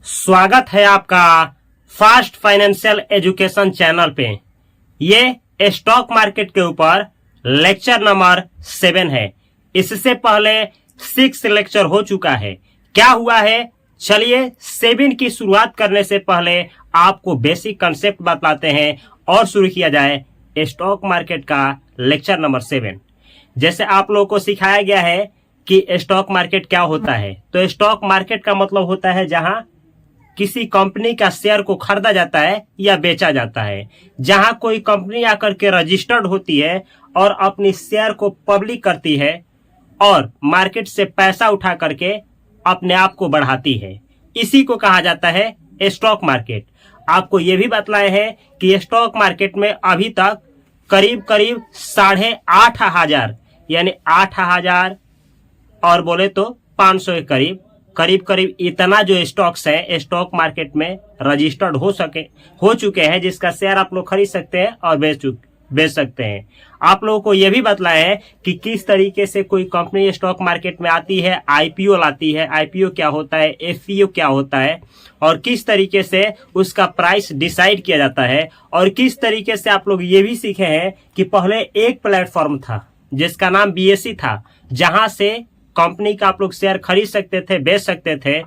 स्वागत है आपका फास्ट फाइनेंशियल एजुकेशन चैनल पे। ये स्टॉक मार्केट के ऊपर लेक्चर नंबर 7 है। इससे पहले 6 लेक्चर हो चुका है। क्या हुआ है, चलिए 7 की शुरुआत करने से पहले आपको बेसिक कंसेप्ट बतलाते हैं और शुरू किया जाए स्टॉक मार्केट का लेक्चर नंबर 7। जैसे आप लोगों को सिखाया गया है कि स्टॉक मार्केट क्या होता है, तो स्टॉक मार्केट का मतलब होता है जहां किसी कंपनी का शेयर को खरीदा जाता है या बेचा जाता है, जहां कोई कंपनी आकर के रजिस्टर्ड होती है और अपनी शेयर को पब्लिक करती है और मार्केट से पैसा उठा करके अपने आप को बढ़ाती है। इसी को कहा जाता है स्टॉक मार्केट। आपको यह भी बतलाए हैं कि स्टॉक मार्केट में अभी तक करीब 8,500 यानी 8,000 और बोले तो 500 के करीब इतना जो स्टॉक्स है स्टॉक मार्केट में रजिस्टर्ड हो चुके हैं, जिसका शेयर आप लोग खरीद सकते हैं और बेच सकते हैं। आप लोगों को यह भी बतलाया है कि किस तरीके से कोई कंपनी स्टॉक मार्केट में आती है, आईपीओ लाती है, आईपीओ क्या होता है, एफपीओ क्या होता है और किस तरीके से उसका प्राइस डिसाइड किया जाता है। और किस तरीके से आप लोग ये भी सीखे हैं कि पहले एक प्लेटफॉर्म था जिसका नाम बीएसई था, जहां से कंपनी का आप लोग शेयर खरीद सकते थे, बेच सकते थे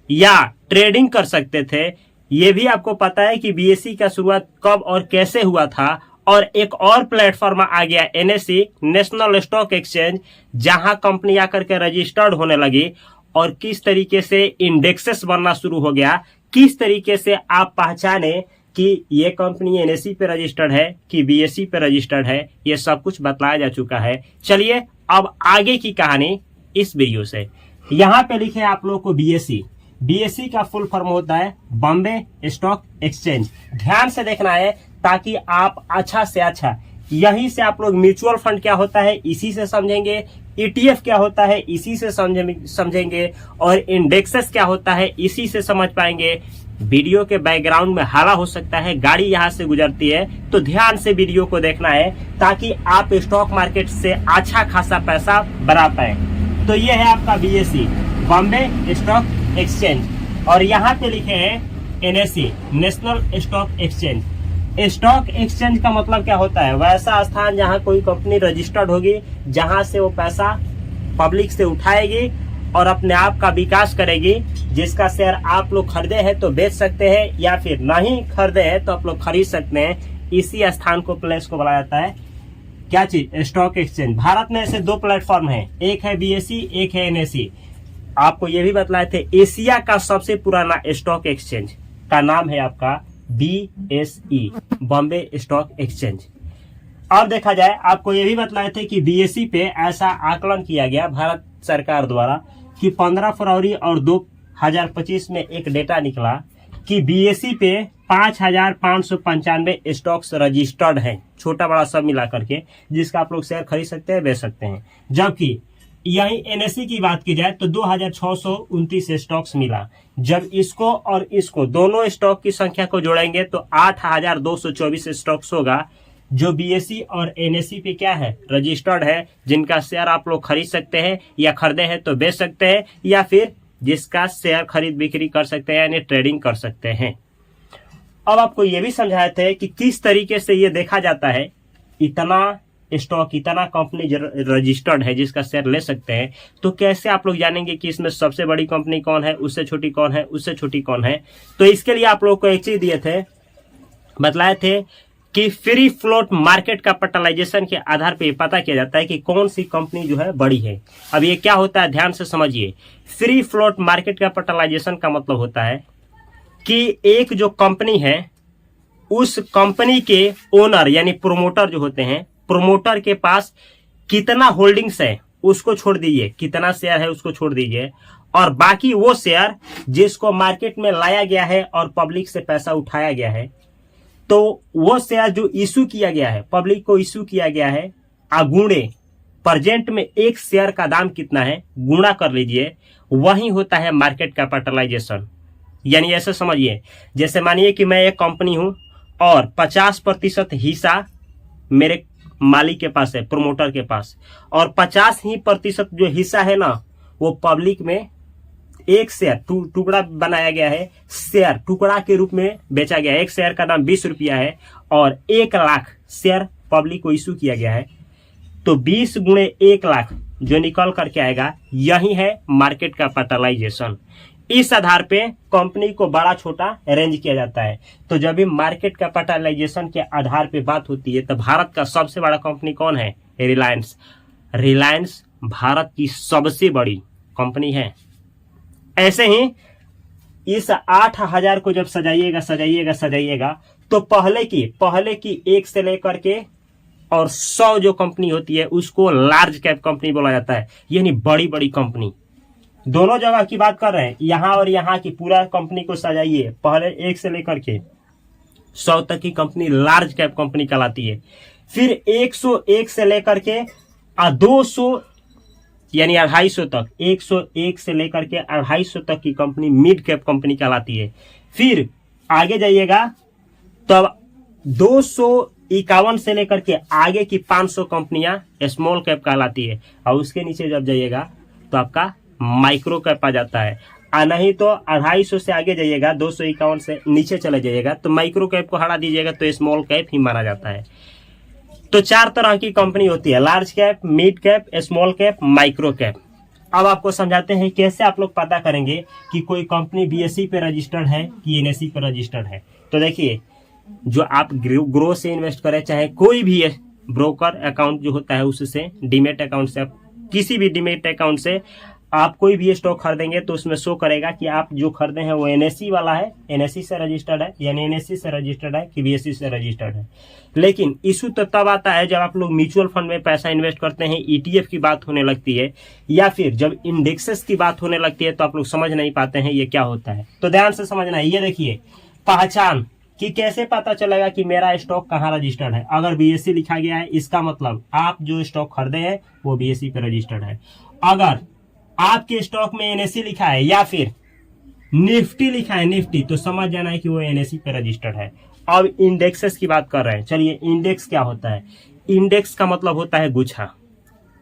या ट्रेडिंग कर सकते थे। ये भी आपको पता है कि बीएसई का शुरुआत कब और कैसे हुआ था। और एक और प्लेटफॉर्म आ गया एनएसई, नेशनल स्टॉक एक्सचेंज, जहां कंपनी आकर के रजिस्टर्ड होने लगी और किस तरीके से इंडेक्सेस बनना शुरू हो गया। किस तरीके से आप पहचाने कि ये कंपनी एनएसई पे रजिस्टर्ड है कि बीएसई पे रजिस्टर्ड है, ये सब कुछ बतलाया जा चुका है। चलिए अब आगे की कहानी इस वीडियो से। यहाँ पे लिखे आप लोगों को बीएसई। बीएसई का फुल फॉर्म होता है बॉम्बे स्टॉक एक्सचेंज। ध्यान से देखना है ताकि आप अच्छा से अच्छा, यहीं से आप लोग म्यूचुअल फंड क्या होता है इसी से समझेंगे, ईटीएफ क्या होता है इसी से समझेंगे और इंडेक्सेस क्या होता है इसी से समझ पाएंगे। वीडियो के बैकग्राउंड में हवा हो सकता है, गाड़ी यहाँ से गुजरती है, तो ध्यान से वीडियो को देखना है ताकि आप स्टॉक मार्केट से अच्छा खासा पैसा बना पाए। तो ये है आपका बीएसई, बॉम्बे स्टॉक एक्सचेंज, और यहाँ पे लिखे हैं NSE, national stock exchange. Stock exchange का मतलब क्या होता है, वैसा स्थान जहाँ कोई कंपनी रजिस्टर्ड होगी, जहां से वो पैसा पब्लिक से उठाएगी और अपने आप का विकास करेगी, जिसका शेयर आप लोग खरीदे हैं तो बेच सकते हैं या फिर नहीं खरीदे हैं तो आप लोग खरीद सकते हैं। इसी स्थान को, प्लेस को बोला जाता है क्या चीज, स्टॉक एक्सचेंज। भारत में ऐसे 2 प्लेटफॉर्म हैं, एक है बीएसई, एक है एनएसई। आपको ये भी बतलाए थे एशिया का सबसे पुराना स्टॉक एक्सचेंज का नाम है आपका बीएसई, बॉम्बे स्टॉक एक्सचेंज। और देखा जाए आपको ये भी बतलाए थे कि बीएसई पे ऐसा आकलन किया गया भारत सरकार द्वारा कि 15 फरवरी और 2025 में एक डेटा निकला कि बीएसई पे 5,595 स्टॉक्स रजिस्टर्ड हैं, छोटा बड़ा सब मिला करके, जिसका आप लोग शेयर खरीद सकते हैं, बेच सकते हैं। जबकि यही एनएसई की बात की जाए तो 2,629 स्टॉक्स मिला। जब इसको और इसको दोनों स्टॉक की संख्या को जोड़ेंगे तो 8,224 स्टॉक्स होगा, जो बीएसई और एनएसई पे क्या है, रजिस्टर्ड है, जिनका शेयर आप लोग खरीद सकते हैं या खरीदे हैं तो बेच सकते हैं या फिर जिसका शेयर खरीद बिक्री कर सकते हैं यानी ट्रेडिंग कर सकते हैं। अब आपको ये भी समझाए थे कि किस तरीके से ये देखा जाता है, इतना स्टॉक, इतना कंपनी रजिस्टर्ड है जिसका शेयर ले सकते हैं, तो कैसे आप लोग जानेंगे कि इसमें सबसे बड़ी कंपनी कौन है, उससे छोटी कौन है, उससे छोटी कौन है। तो इसके लिए आप लोग को एक चीज दिए थे, बतलाए थे कि फ्री फ्लोट मार्केट कैपिटलाइजेशन के आधार पर पता किया जाता है कि कौन सी कंपनी जो है बड़ी है। अब ये क्या होता है, ध्यान से समझिए। फ्री फ्लोट मार्केट कैपिटलाइजेशन का मतलब होता है कि एक जो कंपनी है, उस कंपनी के ओनर यानी प्रोमोटर जो होते हैं, प्रोमोटर के पास कितना होल्डिंग्स है उसको छोड़ दीजिए, कितना शेयर है उसको छोड़ दीजिए, और बाकी वो शेयर जिसको मार्केट में लाया गया है और पब्लिक से पैसा उठाया गया है, तो वो शेयर जो इशू किया गया है, पब्लिक को इशू किया गया है, अगुणे प्रेजेंट में एक शेयर का दाम कितना है गुणा कर लीजिए, वही होता है मार्केट कैपिटलाइजेशन। यानी ऐसे समझिए, जैसे मानिए कि मैं एक कंपनी हूं और 50% हिस्सा मेरे मालिक के पास है, प्रोमोटर के पास, और 50% जो हिस्सा है ना वो पब्लिक में एक शेयर टुकड़ा बनाया गया है, शेयर टुकड़ा के रूप में बेचा गया है। एक शेयर का दाम 20 रुपया है और 1 लाख शेयर पब्लिक को इशू किया गया है। तो 20 गुणे 1 लाख जो निकल करके आएगा, यही है मार्केट कैपिटलाइजेशन। इस आधार पे कंपनी को बड़ा छोटा अरेंज किया जाता है। तो जब भी मार्केट कैपिटलाइजेशन के आधार पे बात होती है तो भारत का सबसे बड़ा कंपनी कौन है? रिलायंस। रिलायंस भारत की सबसे बड़ी कंपनी है। ऐसे ही इस 8000 को जब सजाइएगा तो पहले की 1 से लेकर के और 100 जो कंपनी होती है उसको लार्ज कैप कंपनी बोला जाता है, यानी बड़ी बड़ी कंपनी। दोनों जगह की बात कर रहे हैं, यहां और यहां की पूरा कंपनी को सजाइए। पहले 1 से लेकर के 100 तक की कंपनी लार्ज कैप कंपनी कहलाती है। फिर 101 से लेकर के 200 यानी 250 तक, 101 से लेकर के 250 तक की कंपनी मिड कैप कंपनी कहलाती है। फिर आगे जाइएगा तब 251 से लेकर के आगे की 500 कंपनियां स्मॉल कैप कहलाती है। और उसके नीचे जब जाइएगा तो आपका माइक्रो कैप आ जाता है। नहीं तो 250 से आगे जाइएगा, 251 से नीचे चले जाइएगा तो माइक्रो कैप को हटा दीजिएगा तो स्मॉल कैप ही माना जाता है। तो 4 तरह की कंपनी होती है, large cap, mid cap, small cap, micro cap. अब आपको समझाते हैं कैसे आप लोग पता करेंगे कि कोई कंपनी बीएसई पे रजिस्टर्ड है कि एनएसई पे रजिस्टर्ड है। तो देखिए, जो आप ग्रो से इन्वेस्ट करें, चाहे कोई भी ब्रोकर अकाउंट जो होता है उससे, डीमेट अकाउंट से, किसी भी डीमेट अकाउंट से आप कोई भी स्टॉक खरीदेंगे तो उसमें शो करेगा कि आप जो खरीदे हैं वो एनएसई वाला है, एनएसई से रजिस्टर्ड है, यानी एनएसई से रजिस्टर्ड है कि बीएसई से रजिस्टर्ड है। लेकिन इशू तो तब आता है जब आप लोग म्यूचुअल फंड में पैसा इन्वेस्ट करते हैं, ईटीएफ की बात होने लगती है, या फिर जब इंडेक्सेस की बात होने लगती है तो आप लोग समझ नहीं पाते हैं ये क्या होता है। तो ध्यान से समझना है। ये देखिए, पहचान कि कैसे पता चलेगा कि मेरा स्टॉक कहाँ रजिस्टर्ड है। अगर बीएसई लिखा गया है इसका मतलब आप जो स्टॉक खरीदे हैं वो बीएसई पे रजिस्टर्ड है। अगर आपके स्टॉक में एनएसई लिखा है या फिर निफ्टी लिखा है, निफ्टी, तो समझ जाना है कि वो एनएसई पे रजिस्टर्ड है। अब इंडेक्सेस की बात कर रहे हैं। चलिए, इंडेक्स क्या होता है? इंडेक्स का मतलब होता है गुच्छा।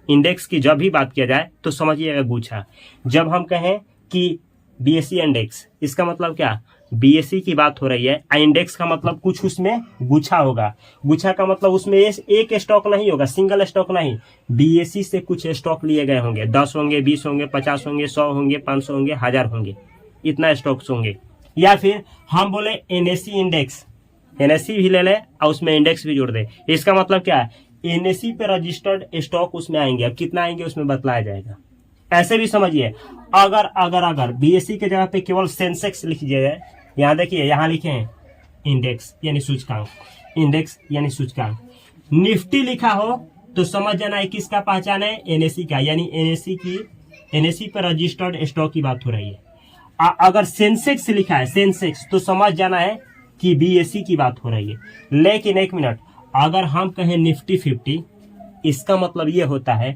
इंडेक्स की जब भी बात किया जाए तो समझिएगा गुच्छा। जब हम कहें कि बीएसई इंडेक्स, इसका मतलब क्या? बीएसई की बात हो रही है। इंडेक्स का मतलब कुछ उसमें गुच्छा होगा। गुच्छा का मतलब उसमें एक स्टॉक नहीं होगा, सिंगल स्टॉक नहीं। बीएसई से कुछ स्टॉक लिए गए होंगे, 10 होंगे, 20 होंगे, 50 होंगे, 100 होंगे, 500 होंगे, 1000 होंगे, इतना स्टॉक्स होंगे। या फिर हम बोले एनएसई इंडेक्स, एनएसई भी ले ले और उसमें इंडेक्स भी जोड़ दे। इसका मतलब क्या है? एनएसई पे रजिस्टर्ड स्टॉक उसमें आएंगे। अब कितना आएंगे उसमें बतलाया जाएगा। ऐसे भी समझिए, अगर बीएसई के जगह पे केवल सेंसेक्स लिख दिया जाए, यहाँ देखिए, यहाँ लिखे हैं इंडेक्स यानी सूचकांक, इंडेक्स यानी सूचकांक। निफ्टी लिखा हो तो समझ जाना है किसका पहचान है? एनएसई का, यानी एनएसई पर रजिस्टर्ड स्टॉक की बात हो रही है। अगर सेंसेक्स लिखा है, सेंसेक्स, तो समझ जाना है कि बीएसई की बात हो रही है। लेकिन एक मिनट, अगर हम कहें निफ्टी 50, इसका मतलब ये होता है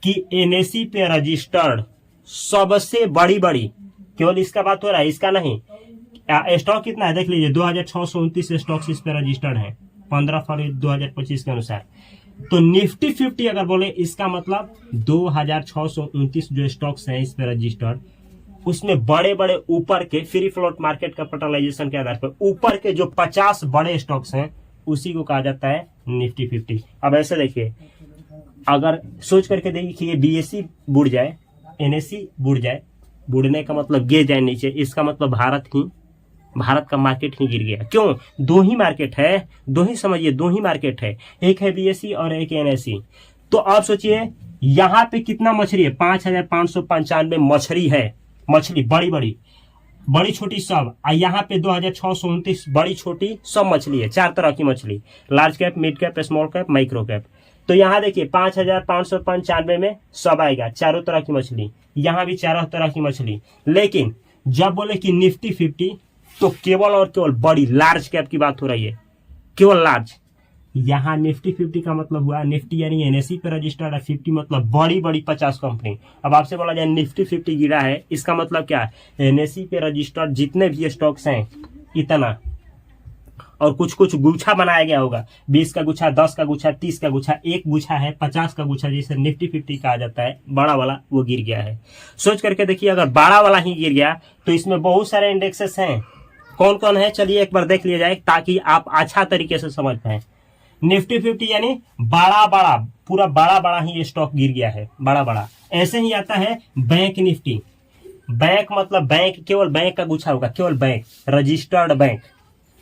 कि एनएसई पे रजिस्टर्ड सबसे बड़ी, केवल इसका बात हो रहा है, इसका नहीं। स्टॉक कितना है देख लीजिए, 2629 स्टॉक्स इस पे रजिस्टर्ड है 15 फरवरी 2025 के अनुसार। तो निफ्टी 50 अगर बोले, इसका मतलब 2629 जो स्टॉक्स हैं इस पे रजिस्टर्ड, उसमें बड़े ऊपर के फ्री फ्लोट मार्केट कैपिटलाइजेशन के आधार पर ऊपर के जो 50 बड़े स्टॉक्स हैं उसी को कहा जाता है निफ्टी 50। अब ऐसे देखिए, अगर सोच करके देखिए, बीएसई बुड़ जाए, एनएसई बुड़ जाए, बुड़ने का मतलब गिर जाए नीचे, इसका मतलब भारत का मार्केट ही गिर गया। क्यों? दो ही मार्केट है, दो ही समझिए, दो ही मार्केट है, एक है बीएसई और एक एनएसई। तो आप सोचिए यहाँ पे कितना मछली है? 5595 मछली है, मछली बड़ी छोटी सब। यहाँ पे 2629 बड़ी छोटी सब मछली है। 4 तरह की मछली, large cap, mid cap, small cap, micro cap. तो यहाँ देखिए 5595 में सब आएगा, चारों तरह की मछली। यहाँ भी 4 तरह की मछली। लेकिन जब बोले कि निफ्टी 50, तो केवल और केवल बड़ी लार्ज कैप की बात हो रही है, केवल लार्ज। यहाँ निफ्टी 50 का मतलब हुआ, निफ्टी यानी एनएसई पे रजिस्टर्ड है, 50 मतलब बड़ी 50 कंपनी। अब आपसे बोला जाए निफ्टी 50 गिरा है, इसका मतलब क्या है? एनएसई पे रजिस्टर्ड जितने भी स्टॉक्स हैं इतना, और कुछ कुछ गुच्छा बनाया गया होगा, 20 का गुच्छा, 10 का गुच्छा, 30 का गुच्छा, एक गुच्छा है 50 का गुच्छा, जिसे निफ्टी 50 कहा जाता है, बड़ा वाला वो गिर गया है। सोच करके देखिए, अगर बड़ा वाला ही गिर गया तो इसमें बहुत सारे इंडेक्सेस हैं। कौन कौन है चलिए एक बार देख लिया जाए, ताकि आप अच्छा तरीके से समझ पाए। निफ्टी 50 यानी बड़ा बड़ा, पूरा बड़ा बड़ा ही स्टॉक गिर गया है, बड़ा बड़ा। ऐसे ही आता है बैंक निफ्टी। बैंक मतलब बैंक, केवल बैंक का गुच्छा होगा, केवल बैंक, रजिस्टर्ड बैंक,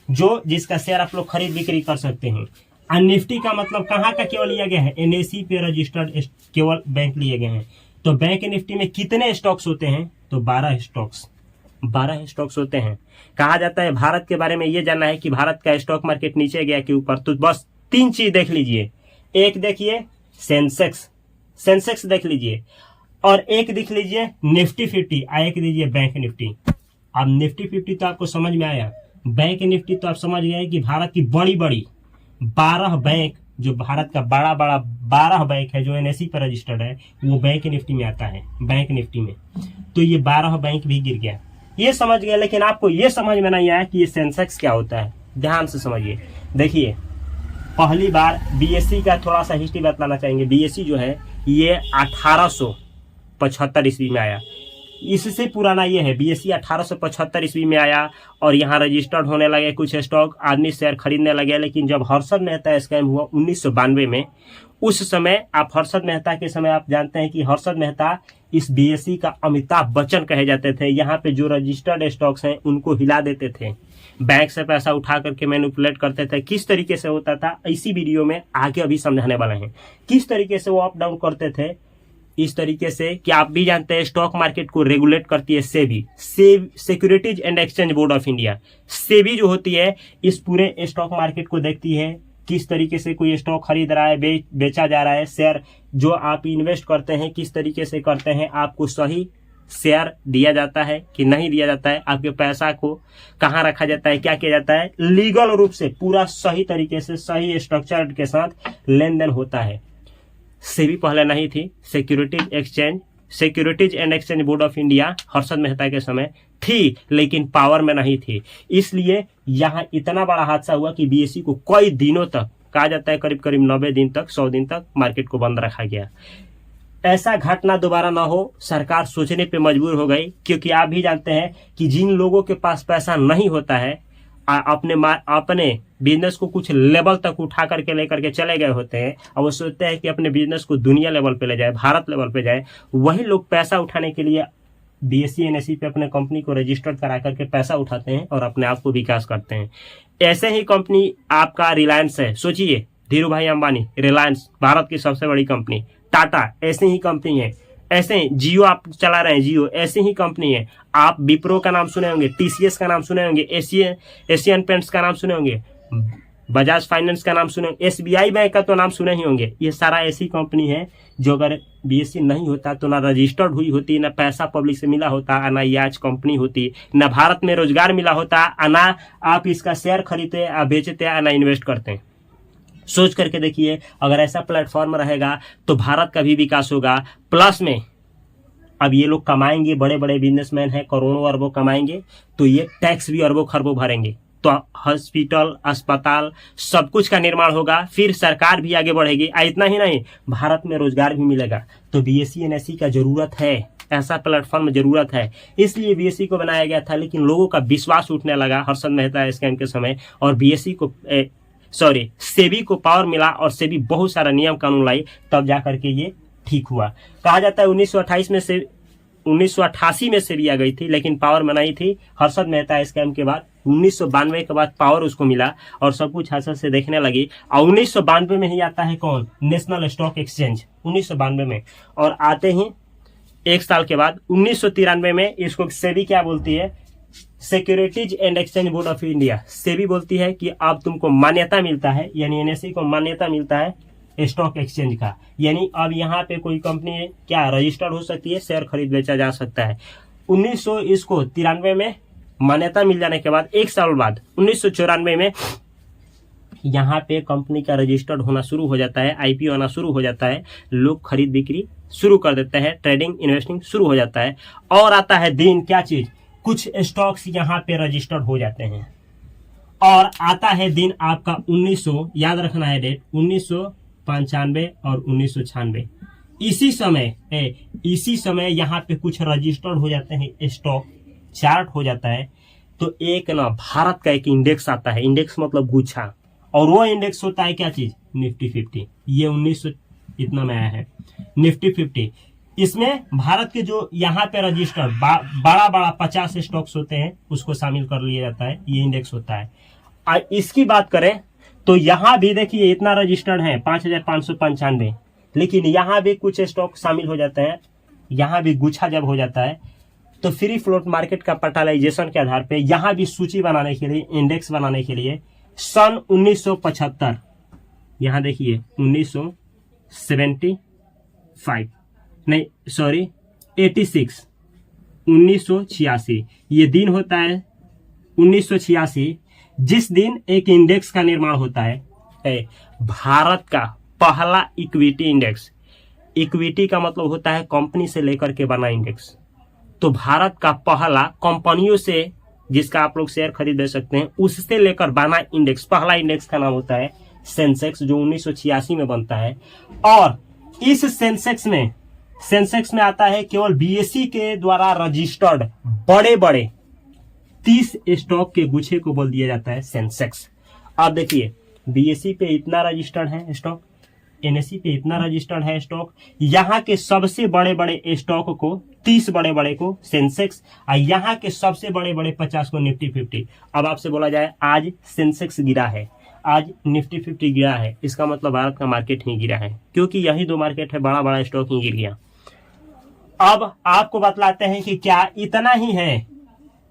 जो जिसका शेयर आप लोग खरीद बिक्री कर सकते हैं। और निफ्टी का मतलब कहाँ का केवल लिया गया है, एनएसई पे रजिस्टर्ड केवल बैंक लिए गए हैं। तो बैंक निफ्टी में कितने स्टॉक्स होते हैं, तो 12 स्टॉक्स, 12 स्टॉक्स होते हैं। कहा जाता है, भारत के बारे में यह जानना है कि भारत का स्टॉक मार्केट नीचे गया कि ऊपर, तो बस 3 चीज देख लीजिए। एक देखिए सेंसेक्स, सेंसेक्स देख लीजिए, और एक देख लीजिए निफ्टी 50, एक दीजिए बैंक निफ्टी। अब निफ्टी 50 तो आपको समझ में आया, बैंक निफ्टी तो आप समझ गए कि भारत की बड़ी बड़ी 12 बैंक, जो भारत का बड़ा बड़ा 12 बैंक है जो एनएसई पर रजिस्टर्ड है, वो बैंक निफ्टी में आता है, बैंक निफ्टी में। तो ये 12 बैंक भी गिर गया, ये समझ गए। लेकिन आपको ये समझ में नहीं आया कि ये सेंसेक्स क्या होता है। ध्यान से समझिए, देखिए पहली बार बीएसई का थोड़ा सा हिस्ट्री बताना चाहेंगे। बीएसई जो है ये 1875 ईस्वी में आया, इससे पुराना ये है। बीएसई 1875 ईस्वी में आया और यहाँ रजिस्टर्ड होने लगे कुछ स्टॉक, आदमी शेयर खरीदने लगे। लेकिन जब हर्षद मेहता स्कैम हुआ 1992 में, उस समय आप हर्षद मेहता के समय आप जानते हैं कि हर्षद मेहता इस बीएसई का अमिताभ बच्चन कहे जाते थे। यहाँ पे जो रजिस्टर्ड स्टॉक्स हैं उनको हिला देते थे, बैंक से पैसा उठा करके मैनिपुलेट करते थे। किस तरीके से होता था, इसी वीडियो में आगे अभी समझाने वाले हैं किस तरीके से वो अप डाउन करते थे। इस तरीके से कि आप भी जानते हैं स्टॉक मार्केट को रेगुलेट करती है SEBI, securities and exchange board of India. SEBI जो होती है इस पूरे स्टॉक मार्केट को देखती है, किस तरीके से कोई स्टॉक खरीद रहा है, बेचा जा रहा है, शेयर जो आप इन्वेस्ट करते हैं किस तरीके से करते हैं, आपको सही शेयर दिया जाता है कि नहीं दिया जाता है, आपके पैसा को कहाँ रखा जाता है, क्या किया जाता है, लीगल रूप से पूरा सही तरीके से सही स्ट्रक्चर के साथ लेन देन होता है। सेबी पहले नहीं थी, securities and exchange board of India Harshad Mehta के समय थी, लेकिन पावर में नहीं थी। इसलिए यहाँ इतना बड़ा हादसा हुआ कि बीएसई को कई दिनों तक, कहा जाता है करीब करीब 90 दिन तक, 100 दिन तक मार्केट को बंद रखा गया। ऐसा घटना दोबारा ना हो, सरकार सोचने पे मजबूर हो गई, क्योंकि आप भी जानते हैं कि जिन लोगों के पास पैसा नहीं होता है, अपने बिजनेस को कुछ लेवल तक उठा करके लेकर के चले गए होते हैं, और वो सोचते हैं कि अपने बिजनेस को दुनिया लेवल पे ले जाए, भारत लेवल पे जाए। वही लोग पैसा उठाने के लिए बीएसई एनएसई पे अपने कंपनी को रजिस्टर्ड करा करके पैसा उठाते हैं और अपने आप को विकास करते हैं। ऐसे ही कंपनी आपका रिलायंस है, सोचिए धीरू भाई अंबानी, रिलायंस भारत की सबसे बड़ी कंपनी, टाटा ऐसे ही कंपनी है, ऐसे ही जियो आप चला रहे हैं, जियो ऐसे ही कंपनी है। आप विप्रो का नाम सुने होंगे, टीसीएस का नाम सुने होंगे, एशियन पेंट्स का नाम सुने होंगे, बजाज फाइनेंस का नाम सुने, एसबीआई बैंक का तो नाम सुने ही होंगे। ये सारा ऐसी कंपनी है जो अगर बीएसई नहीं होता तो ना रजिस्टर्ड हुई होती, ना पैसा पब्लिक से मिला होता, ना ये आज कंपनी होती, ना भारत में रोजगार मिला होता, ना आप इसका शेयर खरीदते बेचते, ना इन्वेस्ट करते। सोच करके देखिए, अगर ऐसा प्लेटफॉर्म रहेगा तो भारत का भी विकास होगा। प्लस में अब ये लोग कमाएंगे, बड़े बड़े बिजनेसमैन हैं, करोड़ों अरबों कमाएंगे, तो ये टैक्स भी अरबों खरबों भरेंगे, तो हॉस्पिटल, अस्पताल, सब कुछ का निर्माण होगा, फिर सरकार भी आगे बढ़ेगी। इतना ही नहीं, भारत में रोजगार भी मिलेगा। तो बीएसई एनएसई का जरूरत है, ऐसा प्लेटफॉर्म जरूरत है, इसलिए बीएसई को बनाया गया था। लेकिन लोगों का विश्वास उठने लगा हर्षद मेहता स्कैम के समय, और बीएसई को सेबी को पावर मिला और सेबी बहुत सारा नियम कानून लाई, तब जाकर के ये ठीक हुआ। कहा जाता है 1988 में सेबी आ गई थी, लेकिन पावर में नहीं थी। हर्षद मेहता स्कैम के बाद 1992 के बाद पावर उसको मिला और सब कुछ हाथ से देखने लगी। और 1992 में ही आता है कौन, नेशनल स्टॉक एक्सचेंज, 1992 में। और आते ही एक साल के बाद 1993 में इसको सेबी क्या बोलती है, securities and exchange board of India. SEBI बोलती है कि अब तुमको मान्यता मिलता है, यानी एनएसई को मान्यता मिलता है स्टॉक एक्सचेंज का, यानी अब यहाँ पे कोई कंपनी क्या रजिस्टर्ड हो सकती है, शेयर खरीद बेचा जा सकता है। 1993 में मान्यता मिल जाने के बाद एक साल बाद 1994 में यहाँ पे कंपनी का रजिस्टर्ड होना शुरू हो जाता है, आईपीओ होना शुरू हो जाता है, लोग खरीद बिक्री शुरू कर देते हैं, ट्रेडिंग इन्वेस्टिंग शुरू हो जाता है। और आता है दिन, क्या चीज, कुछ स्टॉक्स यहाँ पे रजिस्टर्ड हो जाते हैं। और आता है दिन आपका 1900, याद रखना है डेट, 1995 और 1996। इसी समय यहाँ पे कुछ रजिस्टर्ड हो जाते हैं, स्टॉक चार्ट हो जाता है। तो एक ना भारत का एक इंडेक्स आता है, इंडेक्स मतलब गुच्छा, और वो इंडेक्स होता है क्या चीज, निफ्टी 50। ये 1900 इतना में आया है, निफ्टी 50। इसमें भारत के जो यहाँ पे रजिस्टर्ड बड़ा बड़ा 50 स्टॉक्स होते हैं उसको शामिल कर लिया जाता है, ये इंडेक्स होता है। और इसकी बात करें तो यहाँ भी देखिए इतना रजिस्टर्ड है 5595, लेकिन यहाँ भी कुछ स्टॉक शामिल हो जाते हैं। यहाँ भी गुच्छा जब हो जाता है तो फ्री फ्लोट मार्केट का कैपिटलाइजेशन के आधार पे यहाँ भी सूची बनाने के लिए, इंडेक्स बनाने के लिए सन 1975, यहाँ देखिए 1986 ये दिन होता है 1986, जिस दिन एक इंडेक्स का निर्माण होता है, भारत का पहला इक्विटी इंडेक्स। इक्विटी का मतलब होता है कंपनी से लेकर के बना इंडेक्स। तो भारत का पहला कंपनियों से, जिसका आप लोग शेयर खरीद दे सकते हैं, उससे लेकर बना इंडेक्स, पहला इंडेक्स का नाम होता है सेंसेक्स, जो 1986 में बनता है। और इस सेंसेक्स में आता है केवल बीएसई के द्वारा रजिस्टर्ड बड़े बड़े 30 स्टॉक के गुच्छे को बोल दिया जाता है सेंसेक्स। अब देखिए बीएसई पे इतना रजिस्टर्ड है स्टॉक, एनएसई पे इतना रजिस्टर्ड है स्टॉक, यहाँ के सबसे बड़े बड़े स्टॉक को 30 बड़े बड़े को सेंसेक्स, और यहाँ के सबसे बड़े बड़े 50 को निफ्टी 50। अब आपसे बोला जाए आज सेंसेक्स गिरा है, आज निफ्टी 50 गिरा है, इसका मतलब भारत का मार्केट ही गिरा है, क्योंकि यही दो मार्केट है, बड़ा बड़ा स्टॉक ही गिर गया। अब आपको बतलाते हैं कि क्या इतना ही है,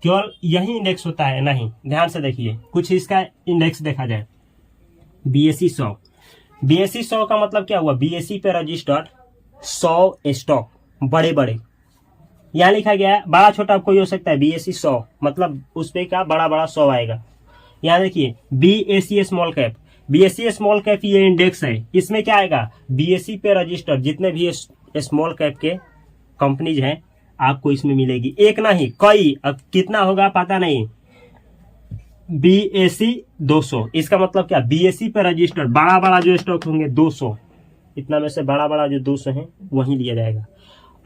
केवल यही इंडेक्स होता है? नहीं, ध्यान से देखिए, कुछ इसका इंडेक्स देखा जाए। बीएसई 100, बीएसई 100 का मतलब क्या हुआ, बीएसई पे रजिस्टर्ड 100 स्टॉक बड़े बड़े, यहाँ लिखा गया है, बड़ा छोटा कोई हो सकता है, बीएसई 100 मतलब उस पे क्या बड़ा बड़ा 100 आएगा। यहाँ देखिए BSE small cap, BSE small cap ये इंडेक्स है, इसमें क्या आएगा, बीएसई पे रजिस्टर्ड जितने भी स्मॉल कैप के कंपनीज हैं आपको इसमें मिलेगी, एक नहीं कई, अब कितना होगा पता नहीं। बीएसई 200, इसका मतलब क्या, बीएसई पे रजिस्टर्ड बड़ा बड़ा जो स्टॉक होंगे 200, इतना में से बड़ा बड़ा जो 200 है वही लिया जाएगा।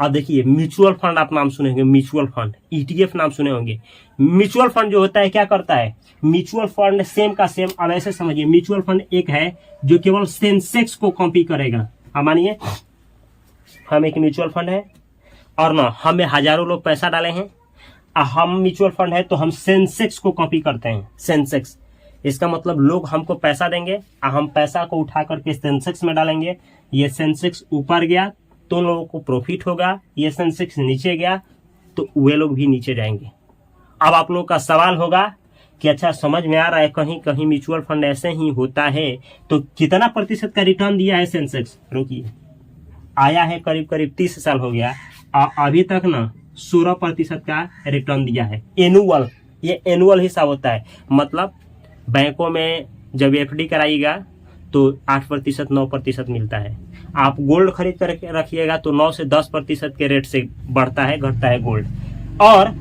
अब देखिए म्यूचुअल फंड आप नाम सुने होंगे, म्यूचुअल फंड, ईटीएफ नाम सुने होंगे। म्यूचुअल फंड जो होता है क्या करता है, म्यूचुअल फंड सेम का सेम, अब ऐसे समझिए म्यूचुअल फंड एक है जो केवल सेंसेक्स को कॉपी करेगा। अब मानिए हम एक म्यूचुअल फंड है और ना हमें हजारों लोग पैसा डाले हैं, हम म्यूचुअल फंड है तो हम सेंसेक्स को कॉपी करते हैं, सेंसेक्स। इसका मतलब लोग हमको पैसा देंगे, हम पैसा को उठा करके सेंसेक्स में डालेंगे, ये सेंसेक्स ऊपर गया तो लोगों को प्रॉफिट होगा, ये सेंसेक्स नीचे गया तो वे लोग भी नीचे जाएंगे। अब आप लोग का सवाल होगा कि अच्छा समझ में आ रहा है, कहीं कहीं म्यूचुअल फंड ऐसे ही होता है, तो कितना प्रतिशत का रिटर्न दिया है सेंसेक्स, रुकिए, आया है करीब करीब 30 साल हो गया, अभी तक ना 16% का रिटर्न दिया है एनुअल। ये एनुअल हिसाब होता है, मतलब बैंकों में जब एफडी कराइएगा तो 8% 9% मिलता है। आप गोल्ड खरीद कर रखिएगा तो 9 से 10% के रेट से बढ़ता है घटता है गोल्ड। और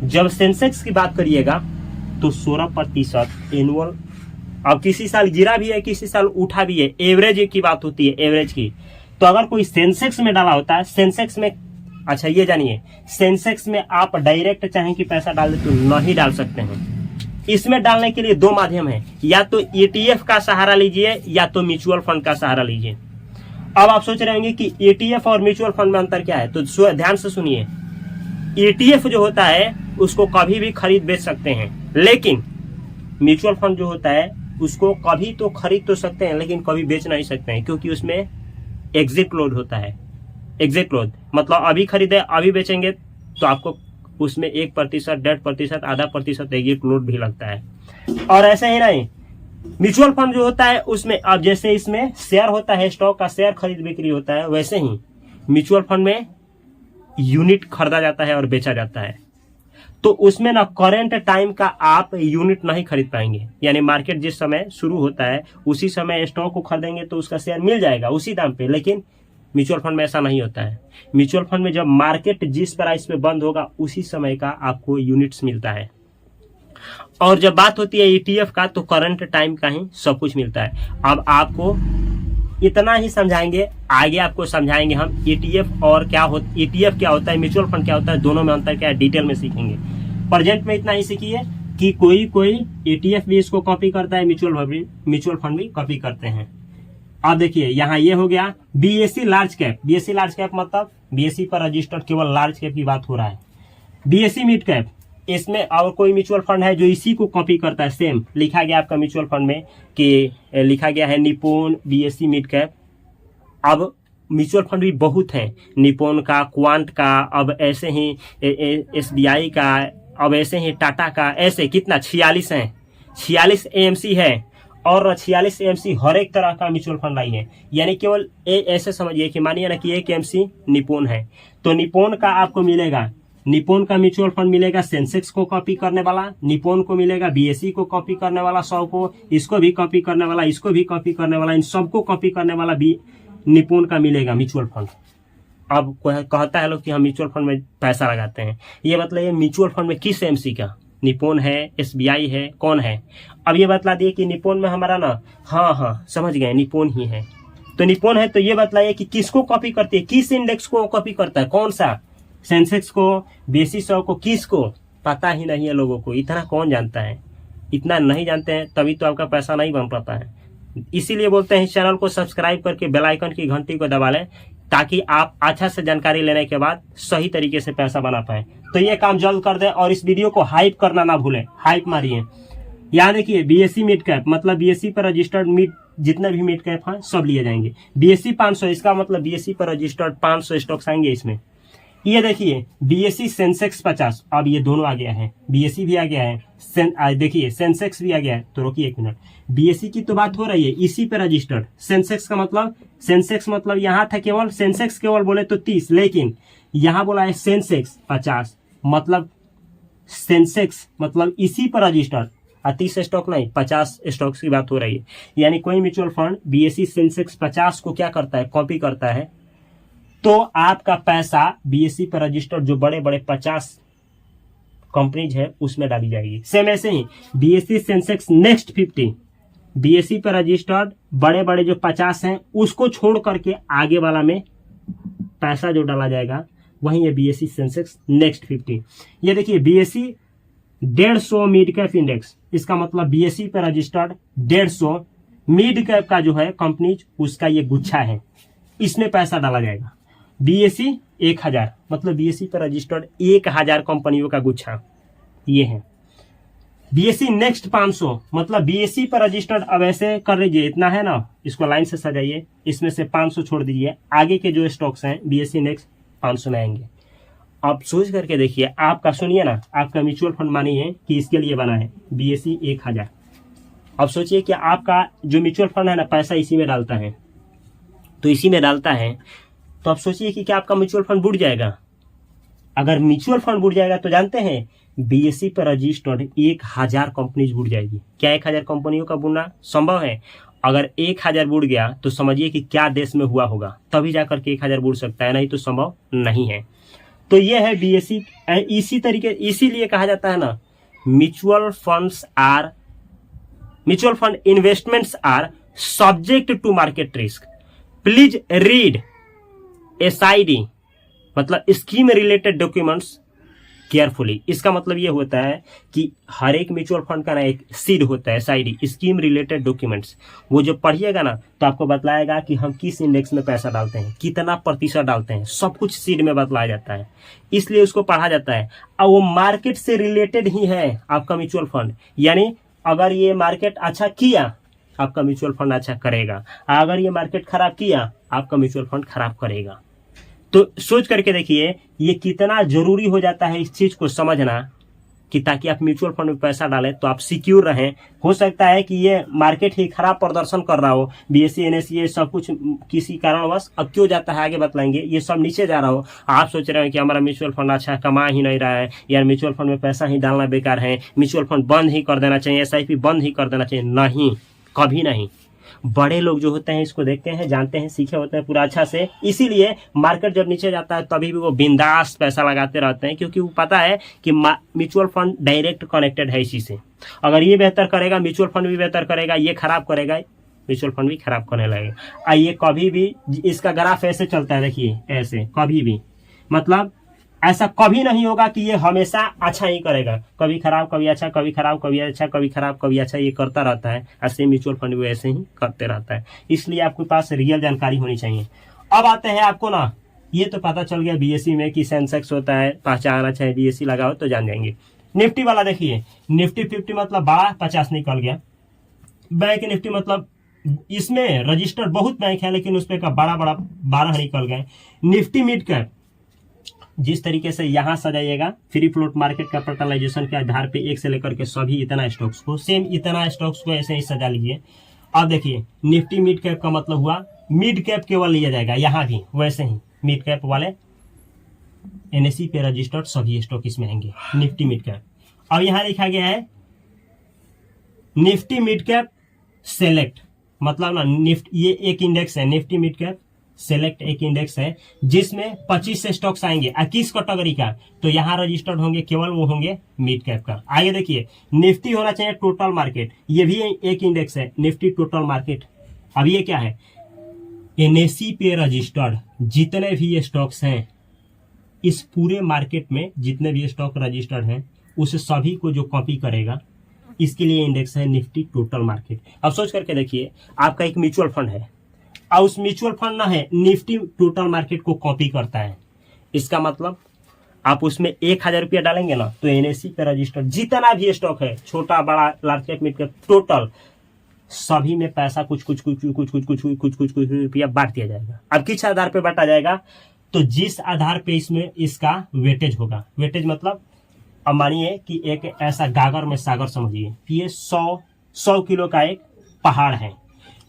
जब सेंसेक्स की बात करिएगा तो 16% एनुअल। अब किसी साल गिरा भी है, किसी साल उठा भी है, एवरेज की बात होती है, एवरेज की। तो अगर कोई सेंसेक्स में डाला होता है, सेंसेक्स में, अच्छा ये जानिए, सेंसेक्स में आप डायरेक्ट चाहें कि पैसा डाल दे तो नहीं डाल सकते हैं। इसमें डालने के लिए दो माध्यम है, या तो ईटीएफ का सहारा लीजिए या तो म्यूचुअल फंड का सहारा लीजिए। अब आप सोच रहे होंगे कि ईटीएफ और म्यूचुअल फंड में अंतर क्या है, तो ध्यान से सुनिए। ईटीएफ जो होता है उसको कभी भी खरीद बेच सकते हैं, लेकिन म्यूचुअल फंड जो होता है उसको कभी तो खरीद तो सकते हैं लेकिन कभी बेच नहीं सकते हैं, क्योंकि उसमें एग्जिट क्लोज होता है। एग्जिट क्लोज मतलब अभी खरीदे अभी बेचेंगे तो आपको उसमें 1%, 1.5%, आधा % एग्जिट क्लोज भी लगता है। और ऐसे ही नहीं, म्यूचुअल फंड जो होता है उसमें, अब जैसे इसमें शेयर होता है, स्टॉक का शेयर खरीद बिक्री होता है, वैसे ही म्यूचुअल फंड में यूनिट खरीदा जाता है और बेचा जाता है। तो उसमें ना करंट टाइम का आप यूनिट नहीं खरीद पाएंगे, यानी मार्केट जिस समय शुरू होता है उसी समय स्टॉक को खरीदेंगे तो उसका शेयर मिल जाएगा उसी दाम पे, लेकिन म्यूचुअल फंड में ऐसा नहीं होता है। म्यूचुअल फंड में जब मार्केट जिस प्राइस पे बंद होगा उसी समय का आपको यूनिट्स मिलता है। और जब बात होती है ETF का तो करंट टाइम का ही सब कुछ मिलता है। अब आपको इतना ही समझाएंगे, आगे आपको समझाएंगे हम ETF और क्या होता, ETF क्या होता है, म्यूचुअल फंड क्या होता है, दोनों में अंतर क्या है, डिटेल में सीखेंगे। प्रेजेंट में इतना ही सीखिए कि कोई ETF भी इसको कॉपी करता है, म्यूचुअल फंड भी कॉपी करते हैं। अब देखिए यहाँ ये हो गया BSE large cap. BSE large cap मतलब BSE पर रजिस्टर्ड केवल लार्ज कैप की बात हो रहा है। BSE मिड कैप, इसमें और कोई म्यूचुअल फंड है जो इसी को कॉपी करता है, सेम लिखा गया आपका म्यूचुअल फंड में कि लिखा गया है निप्पॉन BSE मिड कैप। अब म्यूचुअल फंड भी बहुत हैं, निप्पॉन का, क्वांट का, अब ऐसे ही SBI का, अब ऐसे ही टाटा का, ऐसे कितना 46 हैं, 46 AMC है और 46 AMC हर एक तरह का म्यूचुअल फंड लाई है। यानी केवल ऐसे समझिए कि मानिए ना कि एक AMC निप्पॉन है तो निप्पॉन का आपको मिलेगा, निप्पॉन का म्यूचुअल फंड मिलेगा सेंसेक्स को कॉपी करने वाला, निप्पॉन को मिलेगा BSE को कॉपी करने वाला, 100 को, इसको भी कॉपी करने वाला, इसको भी कॉपी करने वाला, इन सबको कॉपी करने वाला भी निप्पॉन का मिलेगा म्यूचुअल फंड। अब कहता है लोग कि हम म्यूचुअल फंड में पैसा लगाते हैं, ये मतलब ये म्यूचुअल फंड में किस AMC का, निप्पॉन है, SBI है, कौन है। अब ये बतला दिए कि निप्पॉन में हमारा ना, हाँ समझ गए, निप्पॉन ही है। तो निप्पॉन है तो ये बतलाइए कि किसको कॉपी करती है, किस इंडेक्स को कॉपी करता है, कौन सा, सेंसेक्स को, BSE 100 को, किसको, पता ही नहीं है लोगों को। इतना कौन जानता है, इतना नहीं जानते हैं तभी तो आपका पैसा नहीं बन पाता है। इसीलिए बोलते हैं इस चैनल को सब्सक्राइब करके बेल आइकन की घंटी को दबा लें ताकि आप अच्छा से जानकारी लेने के बाद सही तरीके से पैसा बना पाए। तो ये काम जल्द कर दें और इस वीडियो को हाइप करना ना भूलें, हाइप मारिए। यहाँ देखिए BSE मिड कैप मतलब BSE पर रजिस्टर्ड मिड, जितने भी मिड कैप हैं सब लिए जाएंगे। BSE 500 इसका मतलब BSE पर रजिस्टर्ड 500 स्टॉक्स आएंगे इसमें। ये देखिए BSE सेंसेक्स 50, अब ये दोनों आ गया है, BSE भी आ गया है, देखिए सेंसेक्स भी आ गया है। तो रोकिए एक मिनट, BSE की तो बात हो रही है, इसी पे रजिस्टर्ड। सेंसेक्स का मतलब, सेंसेक्स मतलब यहाँ था केवल सेंसेक्स केवल बोले तो 30, लेकिन यहाँ बोला है सेंसेक्स 50, मतलब सेंसेक्स मतलब इसी पर रजिस्टर्ड, 30 स्टॉक नहीं 50 स्टॉक्स की बात हो रही है। यानी कोई म्यूचुअल फंड BSE सेंसेक्स 50 को क्या करता है, कॉपी करता है, तो आपका पैसा BSE पर रजिस्टर्ड जो बड़े बड़े 50 कंपनीज है उसमें डाली जाएगी। सेम ऐसे ही BSE सेंसेक्स नेक्स्ट 50, BSE पर रजिस्टर्ड बड़े बड़े जो 50 हैं उसको छोड़ करके आगे वाला में पैसा जो डाला जाएगा वही है BSE सेंसेक्स नेक्स्ट 50। ये देखिए BSE 150 मिड कैप इंडेक्स, इसका मतलब BSE पर रजिस्टर्ड 150 मिड कैप का जो है कंपनीज उसका ये गुच्छा है, इसमें पैसा डाला जाएगा। BSE 1000 मतलब BSE पर रजिस्टर्ड 1000 कंपनियों का गुच्छा ये है। BSE नेक्स्ट 500 मतलब BSE पर रजिस्टर्ड, अब ऐसे कर लीजिए, इतना है ना, इसको लाइन से सजाइए, इसमें से 500 छोड़ दीजिए, आगे के जो स्टॉक्स हैं BSE नेक्स्ट 500 में आएंगे। आप सोच करके देखिए, आपका सुनिए ना, आपका म्यूचुअल फंड मानिए कि इसके लिए बना है BSE 1000। अब सोचिए कि आपका जो म्यूचुअल फंड है ना पैसा इसी में डालता है, तो इसी में डालता है, तो आप सोचिए कि क्या आपका म्यूचुअल फंड बुड़ जाएगा। अगर म्यूचुअल फंड बुड़ जाएगा तो जानते हैं BSE पर रजिस्टर्ड 1000 कंपनीज बुड़ जाएगी। क्या 1000 कंपनियों का बुड़ना संभव है? अगर 1000 बुड़ गया तो समझिए कि क्या देश में हुआ होगा, तभी जाकर के 1000 बुड़ सकता है, नहीं तो संभव नहीं है। तो ये है BSE। इसी तरीके, इसीलिए कहा जाता है ना mutual fund investments are subject to market risk. Please read SID मतलब स्कीम रिलेटेड डॉक्यूमेंट्स केयरफुली। इसका मतलब ये होता है कि हर एक म्यूचुअल फंड का ना एक सीड होता है, SID स्कीम रिलेटेड डॉक्यूमेंट्स। वो जो पढ़िएगा ना तो आपको बतलाएगा कि हम किस इंडेक्स में पैसा डालते हैं, कितना प्रतिशत डालते हैं, सब कुछ सीड में बतलाया जाता है, इसलिए उसको पढ़ा जाता है। और वो मार्केट से रिलेटेड ही है आपका म्यूचुअल फंड, यानी अगर ये मार्केट अच्छा किया आपका म्यूचुअल फंड अच्छा करेगा, अगर ये मार्केट खराब किया आपका म्यूचुअल फंड खराब करेगा। तो सोच करके देखिए ये कितना जरूरी हो जाता है इस चीज को समझना, कि ताकि आप म्यूचुअल फंड में पैसा डालें तो आप सिक्योर रहें। हो सकता है कि ये मार्केट ही खराब प्रदर्शन कर रहा हो, BSE NSE सब कुछ किसी कारणवश, अब क्यों जाता है आगे बतलाएंगे, ये सब नीचे जा रहा हो, आप सोच रहे हैं कि हमारा म्यूचुअल फंड अच्छा कमा ही नहीं रहा है, यार म्यूचुअल फंड में पैसा ही डालना बेकार है, म्यूचुअल फंड बंद ही कर देना चाहिए, SIP बंद ही कर देना चाहिए। नहीं, कभी नहीं। बड़े लोग जो होते हैं इसको देखते हैं, जानते हैं, सीखे होते हैं पूरा अच्छा से, इसीलिए मार्केट जब नीचे जाता है तभी भी वो बिंदास पैसा लगाते रहते हैं, क्योंकि वो पता है कि म्यूचुअल फंड डायरेक्ट कनेक्टेड है इसी से। अगर ये बेहतर करेगा म्यूचुअल फंड भी बेहतर करेगा, ये खराब करेगा म्यूचुअल फंड भी खराब करने लगेगा। ये कभी भी इसका ग्राफ ऐसे चलता है, देखिए ऐसे, कभी भी मतलब ऐसा कभी नहीं होगा कि ये हमेशा अच्छा ही करेगा, कभी खराब कभी अच्छा, कभी खराब कभी अच्छा, कभी खराब कभी अच्छा, ये करता रहता है। ऐसे म्यूचुअल फंड भी ऐसे ही करते रहता है, इसलिए आपके पास रियल जानकारी होनी चाहिए। अब आते हैं आपको ना, ये तो पता चल गया बीएससी में कि सेंसेक्स होता है, पहचान अच्छा है, बीएससी लगाओ तो जान जाएंगे। निफ्टी वाला देखिए, निफ्टी 50 मतलब बड़ा 50 निकल गया। बैंक निफ्टी मतलब इसमें रजिस्टर्ड बहुत बैंक है, लेकिन उसपे का बड़ा 12 निकल गए। निफ्टी मिड कैप जिस तरीके से यहाँ सजाइएगा, फ्री फ्लोट मार्केट कैपिटलाइजेशन के आधार पे एक से लेकर के सभी इतना स्टॉक्स को, सेम इतना स्टॉक्स को ऐसे ही सजा लीजिए। अब देखिए निफ्टी मिड कैप का मतलब हुआ मिड कैप केवल लिया जाएगा, यहाँ भी वैसे ही मिड कैप वाले एनएसई पे रजिस्टर्ड सभी स्टॉक इसमें आएंगे, निफ्टी मिड कैप। अब यहाँ लिखा गया है निफ्टी मिड कैप सेलेक्ट, मतलब ना निफ्टी ये एक इंडेक्स है, निफ्टी मिड कैप सेलेक्ट एक इंडेक्स है जिसमें 25 से स्टॉक्स आएंगे। 21 कैटेगरी का, तो यहाँ रजिस्टर्ड होंगे केवल वो होंगे मिड कैप का। आगे देखिए निफ्टी होना चाहिए टोटल मार्केट, ये भी एक इंडेक्स है निफ्टी टोटल मार्केट। अब ये क्या है, एनएसई पे रजिस्टर्ड जितने भी स्टॉक्स हैं इस पूरे मार्केट में, जितने भी स्टॉक रजिस्टर्ड हैं उस सभी को जो कॉपी करेगा, इसके लिए इंडेक्स है निफ्टी टोटल मार्केट। अब सोच करके देखिए, आपका एक म्यूचुअल फंड है और उस म्यूचुअल फंड ना है निफ्टी टोटल मार्केट को कॉपी करता है, इसका मतलब आप उसमें 1000 रुपया डालेंगे ना, तो एनएसई पे रजिस्टर्ड जितना भी स्टॉक है, छोटा बड़ा large cap mid cap total, सभी में पैसा कुछ रुपया बांट दिया जाएगा। अब किस आधार पे बांटा जाएगा, तो जिस आधार पे इसमें इसका वेटेज होगा। वेटेज मतलब अब मानिए कि एक ऐसा गागर में सागर समझिए कि ये 100 किलो का एक पहाड़ है,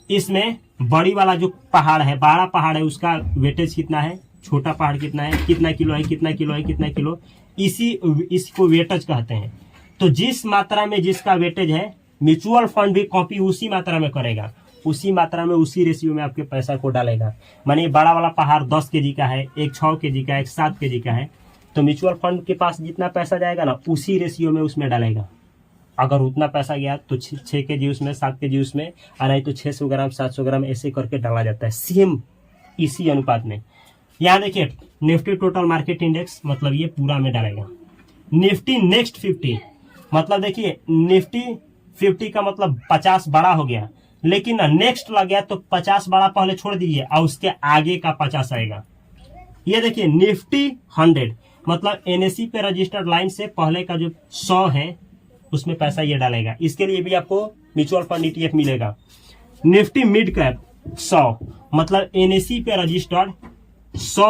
इसमें बड़ी वाला जो पहाड़ है, बड़ा पहाड़ है, उसका वेटेज कितना है, छोटा पहाड़ कितना है, कितना किलो है, कितना किलो है, कितना किलो, इसको वेटेज कहते हैं। तो जिस मात्रा में जिसका वेटेज है, म्यूचुअल फंड भी कॉपी उसी मात्रा में करेगा, उसी मात्रा में उसी रेशियो में आपके पैसा को डालेगा। मानिए बड़ा वाला पहाड़ 10 केजी का है, एक 6 केजी का है, एक 7 केजी का है, तो म्यूचुअल फंड के पास जितना पैसा जाएगा ना उसी रेशियो में उसमें डालेगा। अगर उतना पैसा गया तो 6 केजी उसमें, 7 केजी उसमें, और नहीं तो 600 ग्राम 700 ग्राम ऐसे करके डाला जाता है, सेम इसी अनुपात में। यहाँ देखिए निफ्टी टोटल मार्केट इंडेक्स मतलब ये पूरा में डालेगा। निफ्टी नेक्स्ट 50 मतलब देखिए निफ्टी 50 का मतलब 50 बड़ा हो गया, लेकिन नेक्स्ट लग गया तो 50 बड़ा पहले छोड़ दीजिए और उसके आगे का 50 आएगा। ये देखिए निफ्टी 100 मतलब एनएसई पे रजिस्टर्ड लाइन से पहले का जो 100 है उसमें पैसा ये डालेगा। इसके लिए भी आपको म्यूचुअल फंड ईटीएफ मिलेगा। निफ्टी मिड कैप 100 मतलब एनएसई पे रजिस्टर्ड 100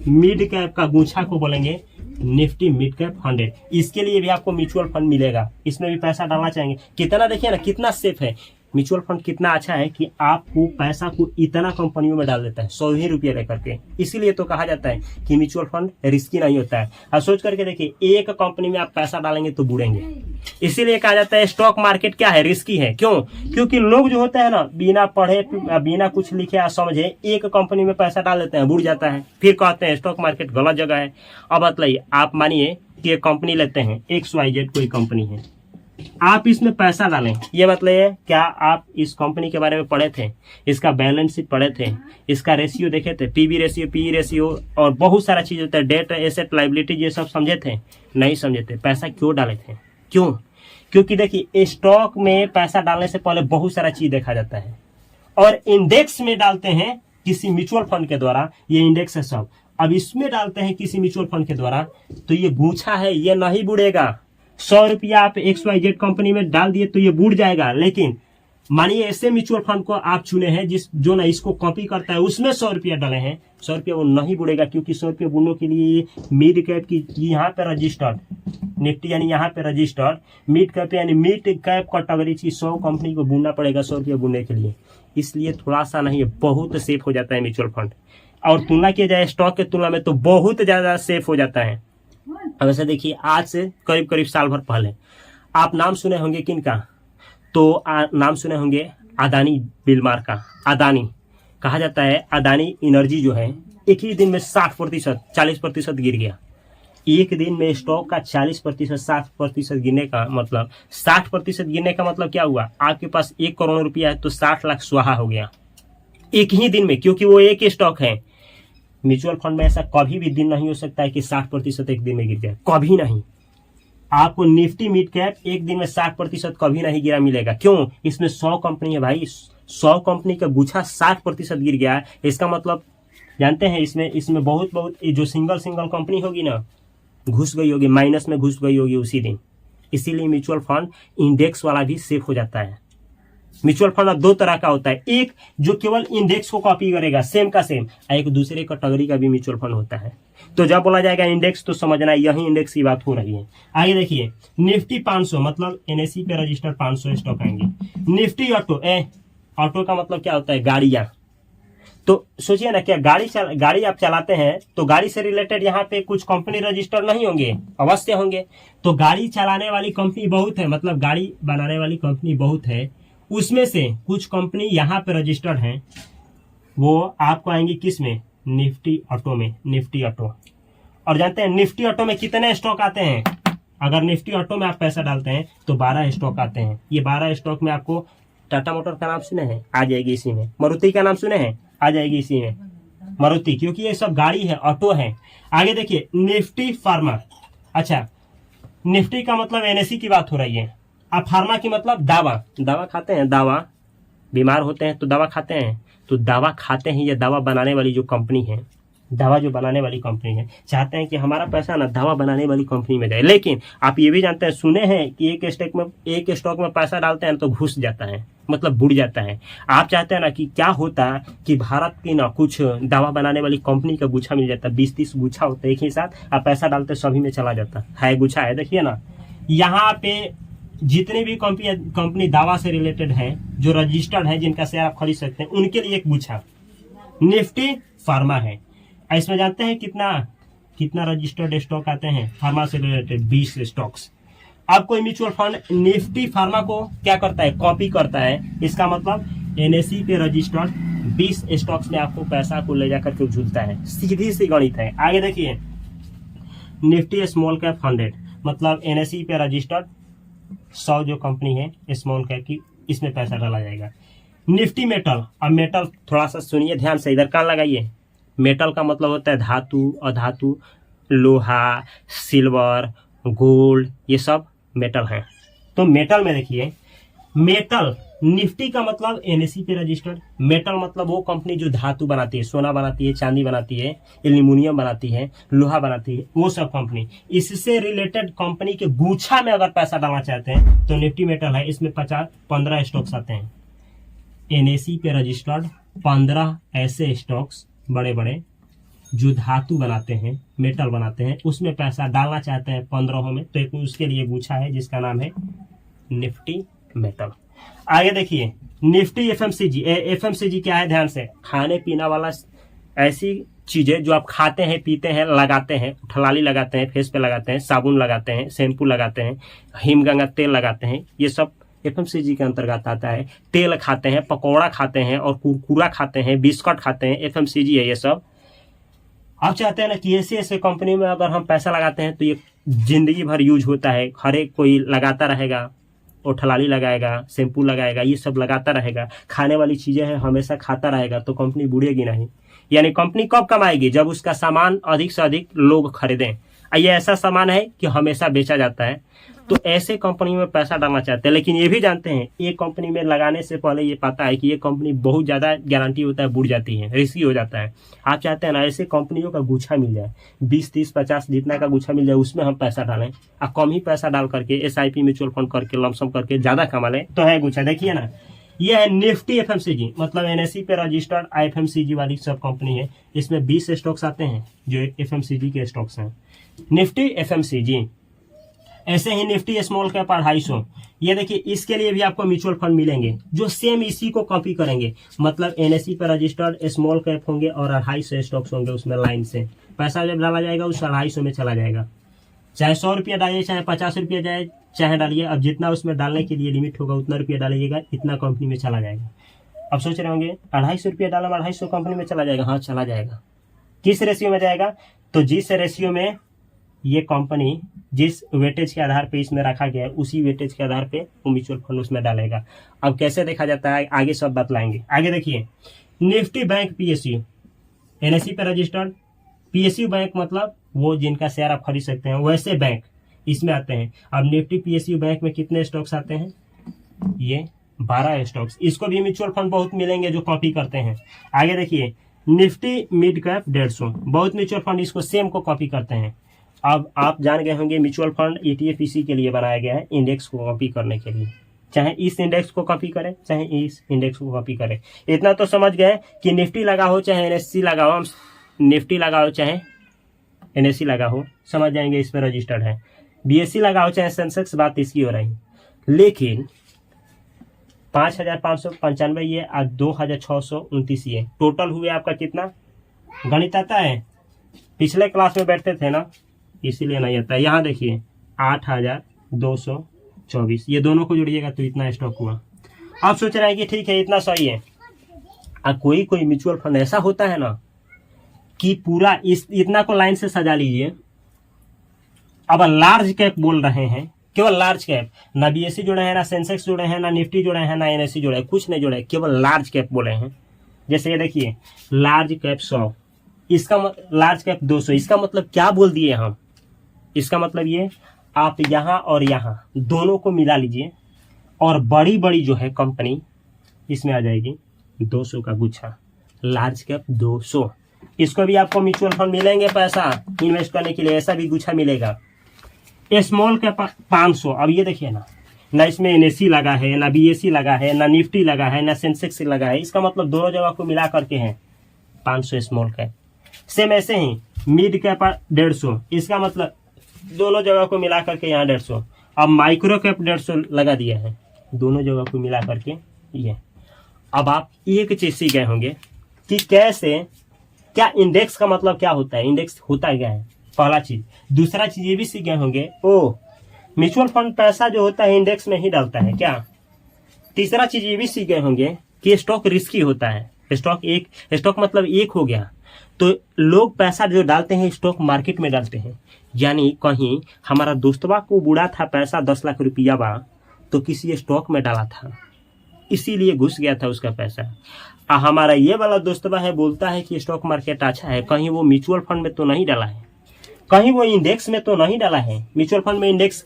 मिड कैप का गुच्छा को बोलेंगे निफ्टी मिड कैप 100। इसके लिए भी आपको म्यूचुअल फंड मिलेगा, इसमें भी पैसा डालना चाहेंगे। कितना देखिए ना कितना सेफ है म्यूचुअल फंड, कितना अच्छा है कि आपको पैसा को इतना कंपनियों में डाल देता है 100 ही रुपये लेकर के। इसीलिए तो कहा जाता है कि म्यूचुअल फंड रिस्की नहीं होता है। अब सोच करके देखिए एक कंपनी में आप पैसा डालेंगे तो बुड़ेंगे, इसीलिए कहा जाता है स्टॉक मार्केट क्या है, रिस्की है। क्यों? क्योंकि लोग जो होते हैं ना बिना पढ़े बिना कुछ लिखे या समझे एक कंपनी में पैसा डाल देते हैं, बुड़ जाता है, फिर कहते हैं स्टॉक मार्केट गलत जगह है। अब बताइए, आप मानिए कि एक कंपनी लेते हैं XYZ कोई कंपनी है, आप इसमें पैसा डालें, ये मतलब क्या आप इस कंपनी के बारे में पढ़े थे, इसका बैलेंस शीट पढ़े थे, इसका रेशियो देखे थे, पीवी रेशियो, पी रेशियो और बहुत सारा चीज होता है, डेट एसेट लाइबिलिटी, ये सब समझे थे? नहीं समझे थे। पैसा क्यों डाले थे? क्यों? क्योंकि देखिए स्टॉक में पैसा डालने से पहले बहुत सारा चीज देखा जाता है, और इंडेक्स में डालते हैं किसी म्यूचुअल फंड के द्वारा, ये इंडेक्स है सब। अब इसमें डालते हैं किसी म्यूचुअल फंड के द्वारा, तो ये गुच्छा है, ये नहीं बुड़ेगा। 100 रुपया आप XYZ कंपनी में डाल दिए तो ये बूढ़ जाएगा, लेकिन मानिए ऐसे म्यूचुअल फंड को आप चुने हैं जो ना इसको कॉपी करता है, उसमें 100 रुपया डाले हैं, 100 रुपया वो नहीं बुड़ेगा, क्योंकि 100 रुपया बुड़ने के लिए मिड कैप की यहाँ पे रजिस्टर्ड निफ्टी यानी यहाँ पे रजिस्टर्ड मिड कैप यानी मिड कैप कैटेगरी की 100 कंपनी को बुनना पड़ेगा 100 रुपया बुनने के लिए। इसलिए थोड़ा सा नहीं, बहुत सेफ हो जाता है म्यूचुअल फंड, और तुलना किया जाए स्टॉक के तुलना में तो बहुत ज्यादा सेफ हो जाता है। अब ऐसे देखिए आज से करीब साल भर पहले आप नाम सुने होंगे किनका, तो नाम सुने होंगे अदानी बिलमार का, अदानी कहा जाता है, अदानी एनर्जी जो है एक ही दिन में 60% 40% गिर गया। एक दिन में स्टॉक का 40% 60% गिरने का मतलब 60% गिरने का मतलब क्या हुआ, आपके पास 1 करोड़ रुपया है तो 60 लाख स्वाहा हो गया एक ही दिन में, क्योंकि वो एक ही स्टॉक है। म्यूचुअल फंड में ऐसा कभी भी दिन नहीं हो सकता है कि 60% एक दिन में गिर जाए, कभी नहीं। आपको निफ्टी मिड कैप एक दिन में 60% कभी नहीं गिरा मिलेगा। क्यों? इसमें 100 कंपनी है भाई, 100 कंपनी का गुच्छा 60% गिर गया है। इसका मतलब जानते हैं, इसमें बहुत जो सिंगल कंपनी होगी ना, घुस गई होगी, माइनस में घुस गई होगी उसी दिन। इसीलिए म्यूचुअल फंड इंडेक्स वाला भी सेफ हो जाता है। म्यूचुअल फंड अब 2 तरह का होता है, एक जो केवल इंडेक्स को कॉपी करेगा सेम का सेम, एक दूसरे कैटेगरी का भी म्यूचुअल फंड होता है। तो जब बोला जाएगा इंडेक्स तो समझना यही इंडेक्स की बात हो रही है। आगे देखिए, निफ्टी 500 मतलब एनएसई पे रजिस्टर्ड 500 स्टॉक आएंगे। निफ्टी ऑटो, ऑटो का मतलब क्या होता है, गाड़ियां। तो सोचिए ना, क्या गाड़ी आप चलाते हैं तो गाड़ी से रिलेटेड यहाँ पे कुछ कंपनी रजिस्टर्ड नहीं होंगे, अवश्य होंगे। तो गाड़ी चलाने वाली कंपनी बहुत है, मतलब गाड़ी बनाने वाली कंपनी बहुत है, उसमें से कुछ कंपनी यहाँ पे रजिस्टर्ड हैं, वो आपको आएंगी किस में, निफ्टी ऑटो में, निफ्टी ऑटो। और जानते हैं निफ्टी ऑटो में कितने स्टॉक आते हैं? अगर निफ्टी ऑटो में आप पैसा डालते हैं तो 12 स्टॉक आते हैं। ये 12 स्टॉक में आपको टाटा मोटर का नाम सुने हैं, आ जाएगी इसी में। मारुति का नाम सुने हैं, आ जाएगी इसी में, मारुति, क्योंकि ये सब गाड़ी है, ऑटो है। आगे देखिए, निफ्टी फार्मा। अच्छा, निफ्टी का मतलब एनएसई की बात हो रही है, अब फार्मा की मतलब दवा खाते हैं, दवा, बीमार होते हैं तो दवा खाते हैं, तो दवा खाते हैं, ये दवा बनाने वाली जो कंपनी है, दवा जो बनाने वाली कंपनी है, चाहते हैं कि हमारा पैसा ना दवा बनाने वाली कंपनी में जाए। लेकिन आप ये भी जानते हैं, सुने हैं कि एक स्टॉक में पैसा डालते हैं तो घुस जाता है, मतलब बुड़ जाता है। आप चाहते हैं ना कि क्या होता कि भारत की ना कुछ दवा बनाने वाली कंपनी का गुच्छा मिल जाता, 20-30 गुच्छा होता है एक ही साथ, आप पैसा डालते सभी में चला जाता है, गुच्छा है। देखिए ना, यहाँ पे जितनी भी कंपनी दवा से रिलेटेड है, जो रजिस्टर्ड है, जिनका शेयर आप खरीद सकते हैं, उनके लिए एक गुच्छा निफ्टी फार्मा है। इसमें जानते हैं कितना रजिस्टर्ड स्टॉक आते हैं फार्मा से रिलेटेड, 20 स्टॉक्स। अब कोई म्यूचुअल फंड निफ्टी फार्मा को क्या करता है, कॉपी करता है, इसका मतलब एनएसई पे रजिस्टर्ड 20 स्टॉक्स में आपको पैसा को ले जाकर के झूलता है। सीधी सी गणित है। आगे देखिए, निफ्टी स्मॉल कैप 100 मतलब एनएसई पे रजिस्टर्ड 100 जो कंपनी है स्मॉल कैप की, इसमें पैसा डाला जाएगा। निफ्टी मेटल, अब मेटल थोड़ा सा सुनिए ध्यान से, इधर कान लगाइए। मेटल का मतलब होता है धातु, अधातु, लोहा, सिल्वर, गोल्ड, ये सब मेटल हैं। तो मेटल में देखिए, मेटल निफ्टी का मतलब एनएसई पे रजिस्टर्ड, मेटल मतलब वो कंपनी जो धातु बनाती है, सोना बनाती है, चांदी बनाती है, एल्यूमिनियम बनाती है, लोहा बनाती है, वो सब कंपनी। इससे रिलेटेड कंपनी के गुच्छा में अगर पैसा डालना चाहते हैं तो निफ्टी मेटल है, इसमें 15 स्टॉक्स आते हैं। एनएसई पे रजिस्टर्ड 15 ऐसे स्टॉक्स बड़े बड़े जो धातु बनाते हैं, मेटल बनाते हैं, उसमें पैसा डालना चाहते हैं 15 में, तो एक उसके लिए गुच्छा है जिसका नाम है निफ्टी मेटल। आगे देखिए, निफ्टी एफएमसीजी। एफएमसीजी क्या है, ध्यान से, खाने पीना वाला ऐसी चीजें जो आप खाते हैं, पीते हैं, लगाते हैं, ठलाली लगाते हैं, फेस पे लगाते हैं, साबुन लगाते हैं, शैम्पू लगाते हैं, हिमगंगा तेल लगाते हैं, ये सब एफएमसीजी के अंतर्गत आता है। तेल खाते हैं, पकौड़ा खाते हैं और कुरकुरा खाते हैं, बिस्कुट खाते हैं, एफएमसीजी है ये सब। आप चाहते हैं ना कि ऐसे कंपनी में अगर हम पैसा लगाते हैं तो ये जिंदगी भर यूज होता है, हर एक कोई लगाता रहेगा, और ठलाली लगाएगा, शैम्पू लगाएगा, ये सब लगाता रहेगा, खाने वाली चीजें हैं, हमेशा खाता रहेगा, तो कंपनी बुढ़ेगी नहीं। यानी कंपनी कब कमाएगी, जब उसका सामान अधिक से अधिक लोग खरीदें। ये ऐसा सामान है कि हमेशा बेचा जाता है, तो ऐसे कंपनी में पैसा डालना चाहते हैं। लेकिन ये भी जानते हैं, एक कंपनी में लगाने से पहले ये पता है कि ये कंपनी बहुत ज्यादा गारंटी होता है, बुड़ जाती है, रिस्की हो जाता है। आप चाहते हैं ना ऐसे कंपनियों का गुच्छा मिल जाए, 20, 30, 50 जितना का गुच्छा मिल जाए, उसमें हम पैसा डालें, और कम ही पैसा डाल करके SIP म्यूचुअल फंड करके लमसम करके ज्यादा कमा लें, तो है गुच्छा। देखिए ना, ये है निफ्टी एफएमसीजी, मतलब एनएसई पे रजिस्टर्ड एफएमसीजी वाली सब कंपनी है। इसमें 20 स्टॉक्स आते हैं जो एफएमसीजी के स्टॉक्स हैं, निफ्टी एफएमसीजी। ऐसे ही निफ्टी स्मॉल कैप 250, ये देखिए, इसके लिए भी आपको म्यूचुअल फंड मिलेंगे जो सेम इसी को कॉपी करेंगे। मतलब एनएसई पर रजिस्टर्ड स्मॉल कैप होंगे और 250 स्टॉक्स होंगे, उसमें लाइन से पैसा जब डाला जाएगा उस 250 में चला जाएगा। चाहे 100 रुपया डालिए, चाहे 50 रुपया जाए, चाहे डालिए। अब जितना उसमें डालने के लिए लिमिट होगा उतना रुपया डालिएगा, इतना कंपनी में चला जाएगा। अब सोच रहे होंगे 250 रुपया डाला 250 कंपनी में चला जाएगा। हाँ चला जाएगा। किस रेशियो में जाएगा? तो जिस रेशियो में ये कंपनी जिस वेटेज के आधार पे इसमें रखा गया है उसी वेटेज के आधार पे वो म्यूचुअल फंड उसमें डालेगा। अब कैसे देखा जाता है आगे सब बतलाएंगे। आगे देखिए, निफ्टी बैंक पीएसयू एनएसई पे रजिस्टर्ड। पीएसयू बैंक मतलब वो जिनका शेयर आप खरीद सकते हैं, वैसे बैंक इसमें आते हैं। अब निफ्टी पीएसयू बैंक में कितने स्टॉक्स आते हैं? ये 12 स्टॉक्स। इसको भी म्यूचुअल फंड बहुत मिलेंगे जो कॉपी करते हैं। आगे देखिए, निफ्टी मिड कैप 150, बहुत म्यूचुअल फंड इसको सेम को कॉपी करते हैं। अब आप जान गए होंगे म्यूचुअल फंड ETF इसी के लिए बनाया गया है, इंडेक्स को कॉपी करने के लिए। चाहे इस इंडेक्स को कॉपी करें चाहे इस इंडेक्स को कॉपी करें। इतना तो समझ गए कि निफ्टी लगा हो चाहे NSE लगा हो, निफ्टी लगा हो चाहे NSE लगा हो, समझ जाएंगे इस पर रजिस्टर्ड है। BSE लगा हो चाहे सेंसेक्स, बात इसकी हो रही। लेकिन 5595 ये और 2629 ये टोटल हुए आपका कितना? गणित आता है? पिछले क्लास में बैठते थे ना, इसीलिए नहीं आता। यहाँ देखिए 8224, ये दोनों को जोड़िएगा तो इतना स्टॉक हुआ। आप सोच रहे हैं कि ठीक है इतना सही है। कोई कोई म्यूचुअल फंड ऐसा होता है ना कि पूरा इतना को लाइन से सजा लीजिए। अब लार्ज कैप बोल रहे हैं, केवल लार्ज कैप, ना BSE जुड़े हैं, ना सेंसेक्स जुड़े हैं, ना निफ्टी जुड़े हैं, ना NSE जुड़े हैं, कुछ नहीं जुड़े, केवल लार्ज कैप बोले हैं। जैसे ये देखिए लार्ज कैप 100, इसका लार्ज कैप 200, इसका मतलब क्या बोल दिए हम? इसका मतलब ये आप यहाँ और यहाँ दोनों को मिला लीजिए और बड़ी बड़ी जो है कंपनी इसमें आ जाएगी 200 का गुच्छा, लार्ज कैप 200। इसको भी आपको म्यूचुअल फंड मिलेंगे पैसा इन्वेस्ट करने के लिए, ऐसा भी गुच्छा मिलेगा। स्मॉल कैप 500, अब ये देखिए ना इसमें NSE लगा है, ना BSE लगा है, ना निफ्टी लगा है, ना सेंसेक्स लगा है, इसका मतलब दोनों जगह को मिला करके हैं 500 स्मॉल कैप। सेम ऐसे ही मिड कैप 150, इसका मतलब दोनों जगह को मिला करके यहाँ 150। अब माइक्रो कैप 150 लगा दिया है, दोनों जगह को मिला करके ये। अब आप एक चीज सीख गए होंगे कि कैसे, क्या इंडेक्स का मतलब क्या होता है, इंडेक्स होता क्या है, पहला चीज। दूसरा चीज ये भी सीख गए होंगे म्यूचुअल फंड पैसा जो होता है इंडेक्स में ही डालता है क्या। तीसरा चीज ये भी सीख गए होंगे कि स्टॉक रिस्की होता है। स्टॉक मतलब एक हो गया, तो लोग पैसा जो डालते हैं स्टॉक मार्केट में डालते हैं। यानी कहीं हमारा दोस्तवा को बुरा था पैसा 10 लाख रुपया बा तो किसी स्टॉक में डाला था, इसीलिए घुस गया था उसका पैसा। हमारा ये वाला दोस्तवा है बोलता है कि स्टॉक मार्केट अच्छा है, कहीं वो म्यूचुअल फंड में तो नहीं डाला है, कहीं वो इंडेक्स में तो नहीं डाला है। म्यूचुअल फंड में इंडेक्स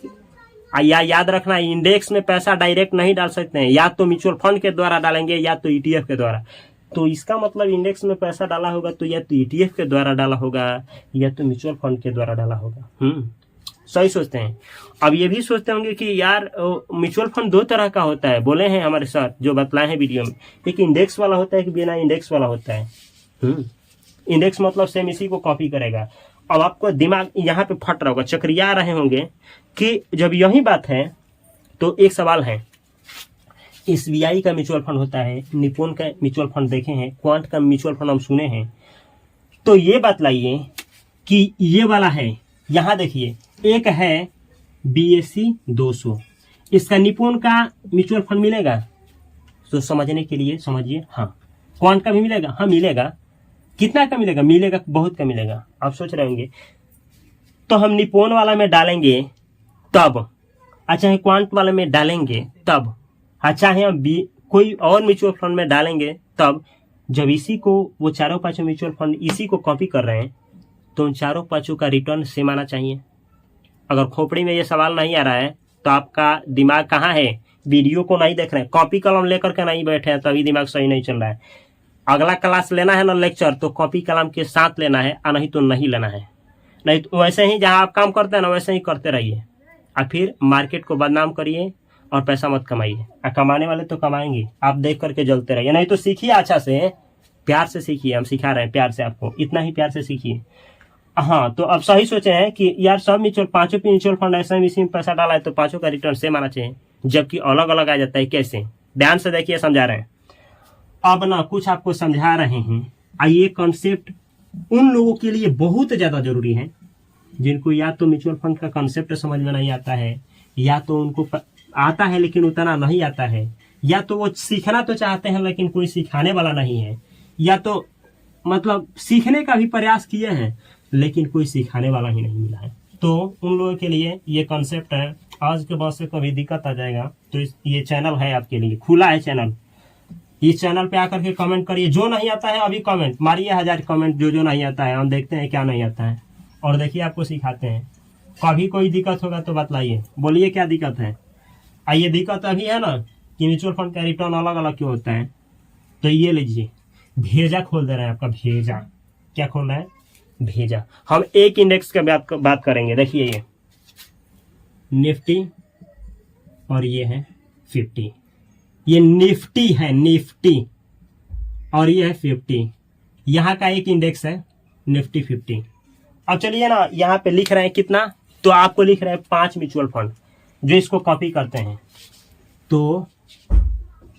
याद रखना, इंडेक्स में पैसा डायरेक्ट नहीं डाल सकते हैं, या तो म्यूचुअल फंड के द्वारा डालेंगे या तो ETF के द्वारा। तो इसका मतलब इंडेक्स में पैसा डाला होगा तो या तो ETF के द्वारा डाला होगा या तो म्यूचुअल फंड के द्वारा डाला होगा। सही सोचते हैं। अब ये भी सोचते होंगे कि यार म्यूचुअल फंड 2 तरह का होता है, बोले हैं हमारे साथ जो बतलाए हैं वीडियो में, एक इंडेक्स वाला होता है, एक बिना इंडेक्स वाला होता है। इंडेक्स मतलब सेम इसी को कॉपी करेगा। अब आपको दिमाग यहाँ पे फट रहा होगा, चक्रिया रहे होंगे कि जब यही बात है तो एक सवाल है, SBI का म्यूचुअल फंड होता है, निपोन का म्यूचुअल फंड देखे हैं, क्वांट का म्यूचुअल फंड हम सुने हैं, तो ये बतलाइए कि ये वाला है, यहाँ देखिए एक है BSE 200, इसका निपोन का म्यूचुअल फंड मिलेगा? तो समझने के लिए समझिए, हाँ क्वांट का भी मिलेगा, हाँ मिलेगा। कितना का मिलेगा? मिलेगा बहुत का मिलेगा। आप सोच रहे होंगे तो हम निपोन वाला में डालेंगे तब, अच्छा क्वांट वाले में डालेंगे तब, अच्छा है हम कोई और म्यूचुअल फंड में डालेंगे तब। जब इसी को वो चारों पांचों म्यूचुअल फंड इसी को कॉपी कर रहे हैं तो उन चारों पांचों का रिटर्न सेम आना चाहिए। अगर खोपड़ी में ये सवाल नहीं आ रहा है तो आपका दिमाग कहाँ है, वीडियो को नहीं देख रहे हैं, कॉपी कलम लेकर के नहीं बैठे हैं, तभी दिमाग सही नहीं चल रहा है। अगला क्लास लेना है ना लेक्चर, तो कॉपी कलम के साथ लेना है, नहीं तो नहीं लेना है। नहीं तो वैसे ही जहाँ आप काम करते हैं ना वैसे ही करते रहिए, और फिर मार्केट को बदनाम करिए और पैसा मत कमाइए। कमाने वाले तो कमाएंगे, आप देख करके जलते रहिए। नहीं तो सीखिए, अच्छा से प्यार से सीखिए, हम सिखा रहे हैं प्यार से, आपको इतना ही प्यार से सीखिए। हाँ तो अब सही सोचे हैं कि यार सब पांचों म्यूचुअल फंड ऐसा इसी में पैसा डाला है तो पांचों का रिटर्न सेम आना चाहिए, जबकि अलग अलग आ जाता है। कैसे? ध्यान से देखिए, समझा रहे हैं। अब ना कुछ आपको समझा रहे हैं, ये कॉन्सेप्ट उन लोगों के लिए बहुत ज्यादा जरूरी है जिनको या तो म्यूचुअल फंड का कंसेप्ट समझ में नहीं आता है, या तो उनको आता है लेकिन उतना नहीं आता है, या तो वो सीखना तो चाहते हैं लेकिन कोई सिखाने वाला नहीं है, या तो मतलब सीखने का भी प्रयास किए हैं लेकिन कोई सिखाने वाला ही नहीं मिला है। तो उन लोगों के लिए ये कॉन्सेप्ट है। आज के बाद से कभी दिक्कत आ जाएगा तो ये चैनल है आपके लिए, खुला है चैनल। इस चैनल पे आकर के कमेंट करिए, जो नहीं आता है अभी कमेंट मारिए, 1000 कमेंट जो नहीं आता है, हम देखते हैं क्या नहीं आता है और देखिए आपको सिखाते हैं। कभी कोई दिक्कत होगा तो बतलाइए, बोलिए क्या दिक्कत है। ये दिक्कत अभी है ना कि म्यूचुअल फंड का रिटर्न अलग अलग क्यों होता है, तो ये लीजिए भेजा खोल दे रहे हैं आपका, भेजा क्या खोल रहे हैं, भेजा। हम एक इंडेक्स के बात करेंगे। देखिए ये निफ्टी और ये है 50, ये निफ्टी है, निफ्टी, और ये है 50। यहाँ का एक इंडेक्स है निफ्टी 50। अब चलिए ना यहाँ पे लिख रहे हैं कितना, तो आपको लिख रहे हैं 5 म्यूचुअल फंड जो इसको कॉपी करते हैं। तो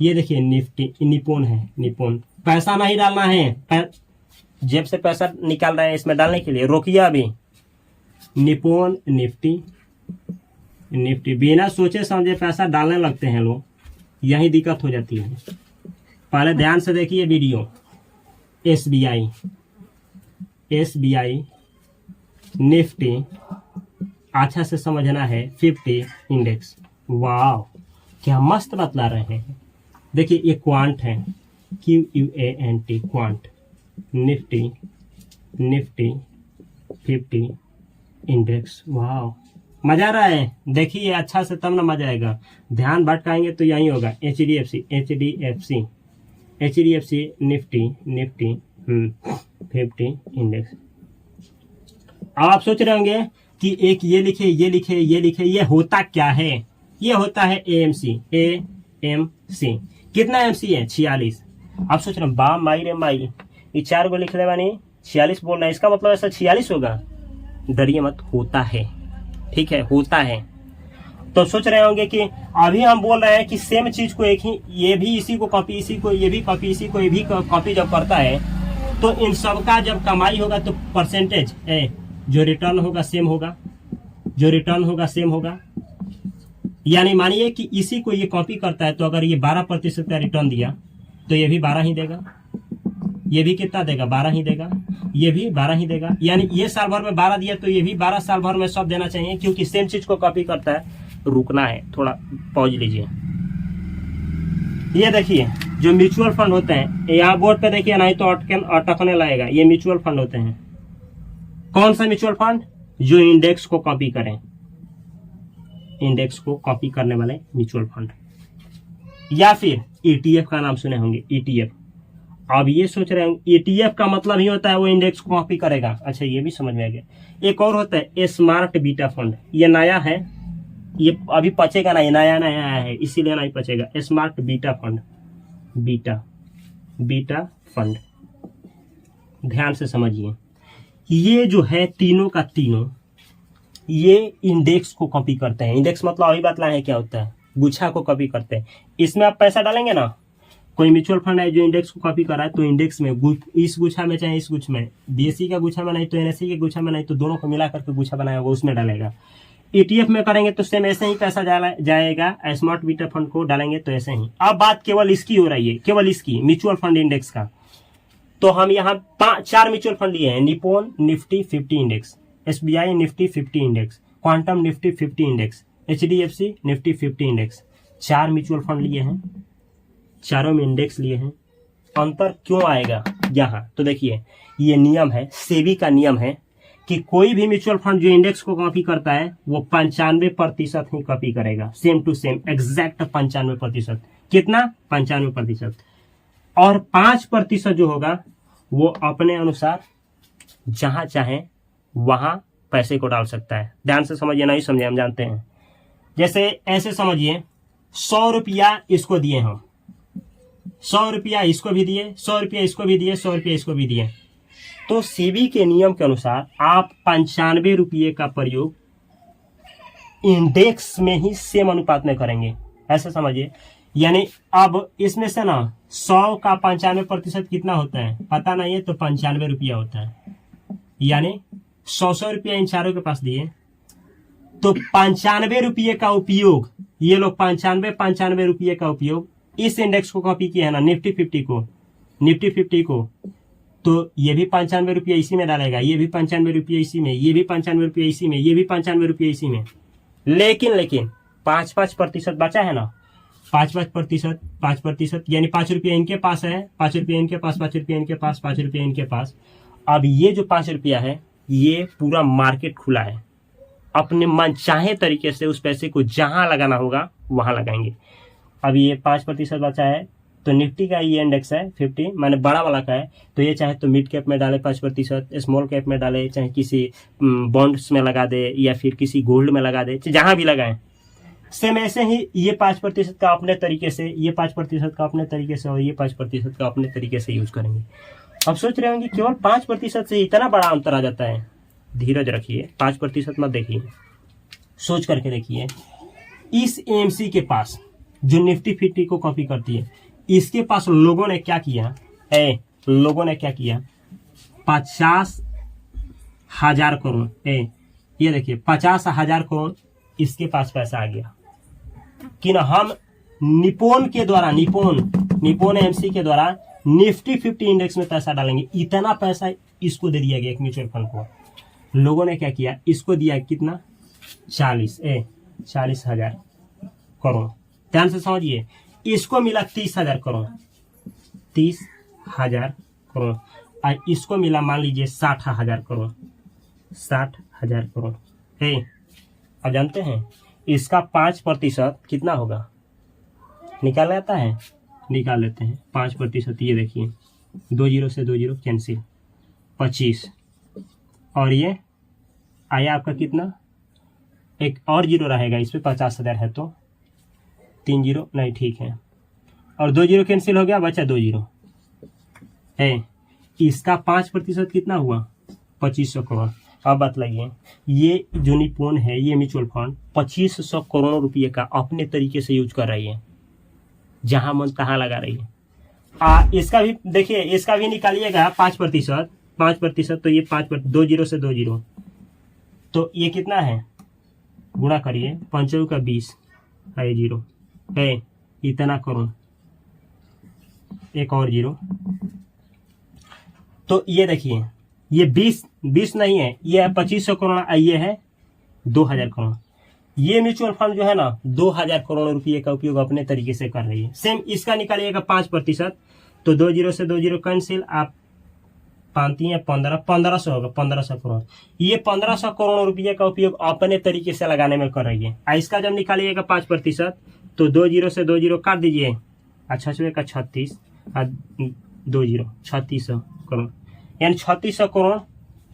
ये देखिए निफ्टी, निपोन है, निपोन। पैसा नहीं डालना है, जेब से पैसा निकाल रहे हैं इसमें डालने के लिए, रोकिए अभी। निपोन, निफ्टी, निफ्टी, बिना सोचे समझे पैसा डालने लगते हैं लोग, यही दिक्कत हो जाती है। पहले ध्यान से देखिए वीडियो। एसबीआई, एसबीआई, निफ्टी, अच्छा से समझना है, 50 इंडेक्स। वाह क्या मस्त बतला रहे हैं। देखिए ये क्वांट है, QUANT, quant, Nifty, Nifty 50 index. वाह मजा आ रहा है, देखिए अच्छा से तब ना मजा आएगा। ध्यान भटकाएंगे तो यही होगा। HDFC, HDFC, HDFC Nifty, Nifty 50 index. अब आप सोच रहे होंगे कि एक ये लिखे, ये लिखे, ये लिखे, ये होता क्या है। ये होता है AMC, AMC। कितना MC है, 46। आप सोच रहे हैं बा माई रे माई, ये 4 को लिख ले बानी, 46 बोल रहे हैं, इसका मतलब ऐसा 46 होगा। डरिए मत, होता है, ठीक है, होता है। तो सोच रहे होंगे कि अभी हम बोल रहे हैं कि सेम चीज को एक ही, ये भी इसी को कॉपी, इसी को ये भी कॉपी, इसी को ये भी कॉपी जब करता है तो इन सबका जब कमाई होगा तो परसेंटेज जो रिटर्न होगा सेम होगा, जो रिटर्न होगा सेम होगा। यानी मानिए कि इसी को ये कॉपी करता है तो अगर ये 12% का रिटर्न दिया तो ये भी 12 ही देगा, ये भी कितना देगा, 12 ही देगा, ये भी 12 ही देगा। यानी ये साल भर में 12 दिया तो ये भी 12 साल भर में सब देना चाहिए, क्योंकि सेम चीज को कॉपी करता है। रुकना है, थोड़ा पॉज लीजिए। ये देखिए जो म्यूचुअल फंड होते हैं, यहाँ बोर्ड पे देखिए, नहीं तो अटकने लगेगा। ये म्यूचुअल फंड होते हैं। कौन सा म्यूचुअल फंड, जो इंडेक्स को कॉपी करें, इंडेक्स को कॉपी करने वाले म्यूचुअल फंड। या फिर ETF का नाम सुने होंगे, ETF। अब ये सोच रहे हैं ETF का मतलब ही होता है वो इंडेक्स को कॉपी करेगा। अच्छा ये भी समझ में आ गया। एक और होता है स्मार्ट बीटा फंड, ये नया है, ये अभी पचेगा नहीं, नया नया है इसीलिए नहीं पचेगा। Smart beta fund, beta, beta fund, ध्यान से समझिए। ये जो है तीनों का तीनों ये इंडेक्स को कॉपी करते हैं। इंडेक्स मतलब अभी बतला है क्या होता है, गुच्छा को कॉपी करते हैं। इसमें आप पैसा डालेंगे ना, कोई म्यूचुअल फंड है जो इंडेक्स को कॉपी कर रहा है तो इंडेक्स में इस गुच्छा में चाहे इस गुच्छा में, BSE का गुच्छा में नहीं तो NSE के गुच्छा में नहीं तो दोनों को मिला करके गुच्छा बनाया होगा उसमें डालेगा। ETF में करेंगे तो सेम ऐसे ही पैसा जाएगा। स्मार्ट बीटा फंड को डालेंगे तो ऐसे ही। अब बात केवल इसकी हो रही है, केवल इसकी म्यूचुअल फंड इंडेक्स का। तो हम यहाँ 4 म्यूचुअल फंड लिए हैं, Nippon Nifty 50 index, SBI Nifty 50 index, quantum Nifty 50 index, HDFC Nifty 50 index. 4 mutual fund लिए हैं, चारों में इंडेक्स लिए हैं। अंतर क्यों आएगा यहाँ, तो देखिए ये नियम है, सेबी का नियम है कि कोई भी म्यूचुअल फंड जो इंडेक्स को कॉपी करता है वो 95% ही कॉपी करेगा, सेम टू सेम, एग्जैक्ट 95%। कितना, 95%। और 5% जो होगा वो अपने अनुसार जहां चाहे वहां पैसे को डाल सकता है। ध्यान से समझिए, नहीं समझे हम जानते हैं। जैसे ऐसे समझिए, 100 रुपया इसको दिए हम, 100 रुपया इसको भी दिए, 100 रुपया इसको भी दिए, 100 रुपया इसको भी दिए। तो सेबी के नियम के अनुसार आप 95 रुपये का प्रयोग इंडेक्स में ही सेम अनुपात में करेंगे, ऐसे समझिए। यानी अब इसमें से ना 100 का 95% कितना होता है पता नहीं है, तो 95 रुपया होता है। यानी 100 रुपया इन चारों के पास दिए, तो 95 रुपये का उपयोग, ये लोग 95 रुपये का उपयोग इस इंडेक्स को कॉपी किया है ना, निफ्टी 50 को, तो ये भी 95 रुपये इसी में डालेगा, ये भी 95 रुपये इसी में, ये भी 95 रुपये इसी में, ये भी 95 रुपये इसी में। लेकिन 5% बचा है ना, 5% यानी 5 रुपये इनके पास है, 5 रुपये इनके पास, 5 रुपये इनके पास, 5 रुपये इनके पास। अब ये जो 5 रुपया है, ये पूरा मार्केट खुला है, अपने मन चाहे तरीके से उस पैसे को जहां लगाना होगा वहां लगाएंगे। अब ये 5% बचा है, तो निफ्टी का ये इंडेक्स है 50, माने बड़ा वाला का है, तो ये चाहे तो मिड कैप में डाले 5%, स्मॉल कैप में डाले, चाहे किसी बॉन्ड्स में लगा दे या फिर किसी गोल्ड में लगा दे, जहां भी लगाएं। सेम ऐसे ही ये 5% का अपने तरीके से, ये 5% का अपने तरीके से, और ये 5% का अपने तरीके से यूज करेंगे। अब सोच रहे होंगे केवल 5% से इतना बड़ा अंतर आ जाता है। धीरज रखिए, 5% मत देखिए, सोच करके देखिए। इस एएमसी के पास जो निफ्टी 50 को कॉपी करती है, इसके पास लोगों ने क्या किया, 50,000 करोड़, ये देखिए 50,000 करोड़ इसके पास पैसा आ गया कि ना, हम निपोन एएमसी के द्वारा निफ्टी 50 इंडेक्स में पैसा डालेंगे, इतना पैसा इसको दे दिया गया एक म्यूचुअल फंड को। लोगों ने क्या किया, इसको दिया कितना, 40,000 करोड़। ध्यान से समझिए, इसको मिला 30,000 करोड़, 30,000 करोड़, और इसको मिला मान लीजिए 60,000 करोड़, 60,000 करोड़। अब जानते हैं इसका 5% कितना होगा, निकाल आता है, निकाल लेते हैं 5%। ये देखिए 2 जीरो से 2 जीरो कैंसिल, 25, और ये आया आपका कितना, एक और जीरो रहेगा इस पे, 50,000 है तो 3 जीरो नहीं, ठीक है, और 2 जीरो कैंसिल हो गया, बचा 2 जीरो है। इसका 5% कितना हुआ, 2500 करोड़। अब बतलाइए, ये जो निपोन है, ये म्यूचुअल फंड 2500 करोड़ रुपये का अपने तरीके से यूज कर रही है, जहां मन तहां लगा रही है। इसका भी देखिए, इसका भी निकालिएगा 5%, तो ये 5%, 2 जीरो से 2 जीरो, तो ये कितना है, गुणा करिए, 5 का 20 है, जीरो है, इतना करोड़, एक और जीरो, तो ये देखिए ये 20 नहीं है, ये है 2500 करोड़, ये है 2000 करोड़। ये म्यूचुअल फंड जो है ना 2000 करोड़ रुपये का उपयोग अपने तरीके से कर रही है। सेम इसका निकालिएगा 5%, तो 2 जीरो से 2 जीरो कैंसिल, आप पाती हैं 1500 होगा, 1500 करोड़। ये 1500 करोड़ रुपये का उपयोग अपने तरीके से लगाने में कर रही है। इसका जब निकालिएगा 5%, तो 2 जीरो से 2 जीरो काट दीजिए, 6 का 36, 2 जीरो 3600 करोड़, यानी 3600 करोड़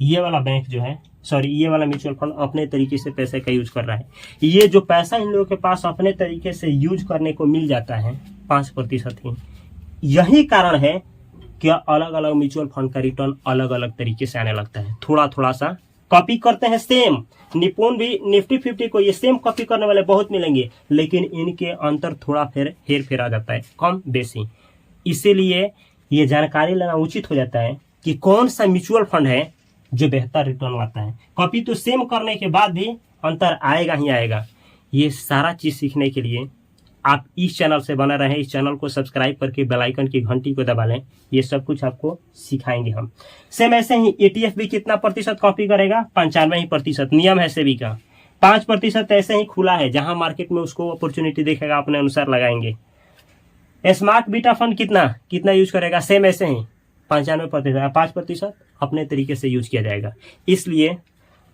ये वाला बैंक जो है, ये वाला म्यूचुअल फंड अपने तरीके से पैसे का यूज कर रहा है। ये जो पैसा इन लोगों के पास अपने तरीके से यूज करने को मिल जाता है 5% ही, यही कारण है कि अलग अलग म्यूचुअल फंड का रिटर्न अलग अलग तरीके से आने लगता है। थोड़ा सा कॉपी करते हैं, सेम निपुण भी निफ्टी 50 को ये सेम कॉपी करने वाले बहुत मिलेंगे, लेकिन इनके अंतर थोड़ा हेर फेर आ जाता है, कम बेसी। इसीलिए ये जानकारी लेना उचित हो जाता है कि कौन सा म्यूचुअल फंड है जो बेहतर रिटर्न लाता है। कॉपी तो सेम करने के बाद भी अंतर आएगा ही आएगा। ये सारा चीज सीखने के लिए आप इस चैनल से बना रहें, इस चैनल को सब्सक्राइब करके बेल आइकन की घंटी को दबा लें, ये सब कुछ आपको सिखाएंगे हम। सेम ऐसे ही ETF भी कितना प्रतिशत कॉपी करेगा, 95%। नियम है सेबी का, 5% ऐसे ही खुला है, जहां मार्केट में उसको अपॉर्चुनिटी देखेगा अपने अनुसार लगाएंगे। स्मार्ट बीटा फंड कितना यूज करेगा, सेम ऐसे ही 95%, 5% अपने तरीके से यूज किया जाएगा। इसलिए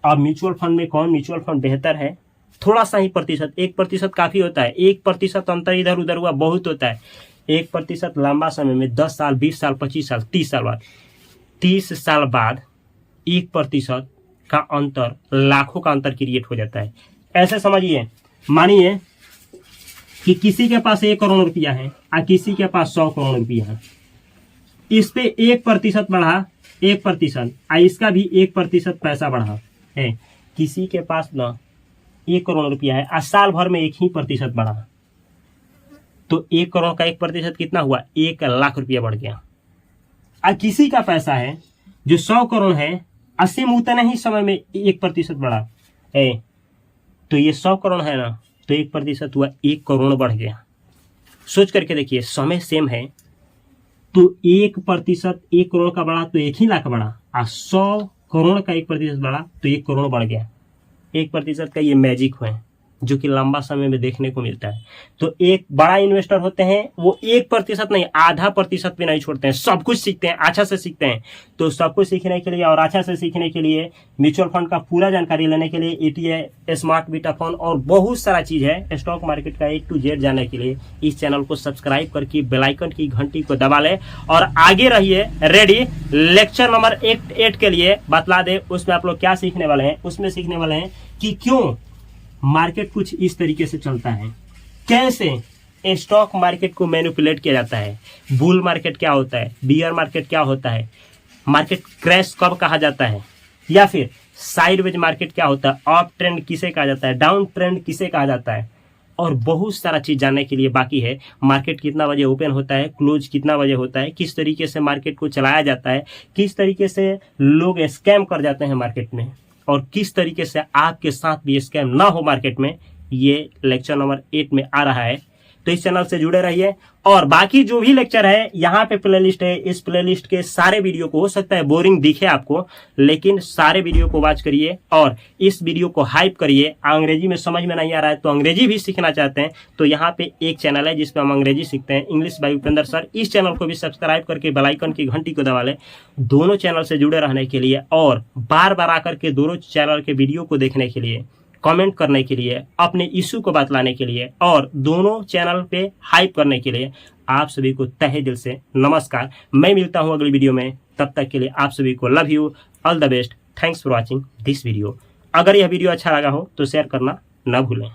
अब म्यूचुअल फंड में कौन म्यूचुअल फंड बेहतर है, थोड़ा सा ही प्रतिशत, 1% काफी होता है। 1% अंतर इधर उधर हुआ बहुत होता है। 1% लंबा समय में 10 साल, 20 साल, 25 साल, 30 साल बाद, 30 साल बाद 1% का अंतर लाखों का अंतर क्रिएट हो जाता है। ऐसे समझिए, मानिए कि किसी के पास 1 करोड़ रुपया है और किसी के पास 100 करोड़ रुपया है। इस पे 1% बढ़ा, 1%, और इसका भी 1% पैसा बढ़ा है। किसी के पास ना 1 करोड़ रुपया है और साल भर में 1 ही प्रतिशत बढ़ा, तो 1 करोड़ का 1% कितना हुआ, 1 लाख रुपया बढ़ गया। और किसी का पैसा है जो 100 करोड़ है असीम उतना ही समय में 1% बढ़ा है, तो ये 100 करोड़ है ना, तो 1% हुआ 1 करोड़ बढ़ गया। सोच करके देखिए, समय सेम है तो 1%, 1 करोड़ का बढ़ा तो 1 ही लाख बढ़ा, और 100 करोड़ का 1% बढ़ा तो 1 करोड़ बढ़ गया। 1% का ये मैजिक है जो कि लंबा समय में देखने को मिलता है। तो एक बड़ा इन्वेस्टर होते हैं वो 1% नहीं, आधा प्रतिशत भी नहीं छोड़ते हैं, सब कुछ सीखते हैं, अच्छा से सीखते हैं। तो सब कुछ सीखने के लिए और अच्छा से सीखने के लिए, म्यूचुअल फंड का पूरा जानकारी लेने के लिए, ईटीएफ, स्मार्ट बीटा फंड और बहुत सारा चीज है स्टॉक मार्केट का A to Z जानने के लिए इस चैनल को सब्सक्राइब करके बेल आइकन की घंटी को दबा ले और आगे रहिए रेडी। लेक्चर नंबर 8 के लिए बतला दे, उसमें आप लोग क्या सीखने वाले हैं। उसमें सीखने वाले हैं कि क्यों मार्केट कुछ इस तरीके से चलता है, कैसे स्टॉक मार्केट को मैनिपुलेट किया जाता है, बुल मार्केट क्या होता है, बियर मार्केट क्या होता है, मार्केट क्रैश कब कहा जाता है, या फिर साइडवेज मार्केट क्या होता है, अप ट्रेंड किसे कहा जाता है, डाउन ट्रेंड किसे कहा जाता है, और बहुत सारा चीज जानने के लिए बाकी है। मार्केट कितना बजे ओपन होता है, क्लोज कितना बजे होता है, किस तरीके से मार्केट को चलाया जाता है, किस तरीके से लोग स्कैम कर जाते हैं मार्केट में, और किस तरीके से आपके साथ भी स्कैम ना हो मार्केट में, ये लेक्चर नंबर 8 में आ रहा है। तो इस चैनल से जुड़े रहिए। और बाकी जो भी लेक्चर है यहाँ पे प्लेलिस्ट है, इस प्लेलिस्ट के सारे वीडियो को, हो सकता है बोरिंग दिखे आपको, लेकिन सारे वीडियो को वॉच करिए और इस वीडियो को हाइप करिए। अंग्रेजी में समझ में नहीं आ रहा है तो अंग्रेजी भी सीखना चाहते हैं तो यहाँ पे एक चैनल है जिसमें हम अंग्रेजी सीखते हैं, इंग्लिश बाय उपेंद्र सर। इस चैनल को भी सब्सक्राइब करके बेल आइकन की घंटी को दबा लें दोनों चैनल से जुड़े रहने के लिए, और बार बार आकर के दोनों चैनल के वीडियो को देखने के लिए, कमेंट करने के लिए, अपने इशू को बतलाने के लिए और दोनों चैनल पे हाइप करने के लिए आप सभी को तहे दिल से नमस्कार। मैं मिलता हूं अगली वीडियो में, तब तक के लिए आप सभी को love you, all the best, thanks for watching this video. अगर यह वीडियो अच्छा लगा हो तो शेयर करना ना भूलें।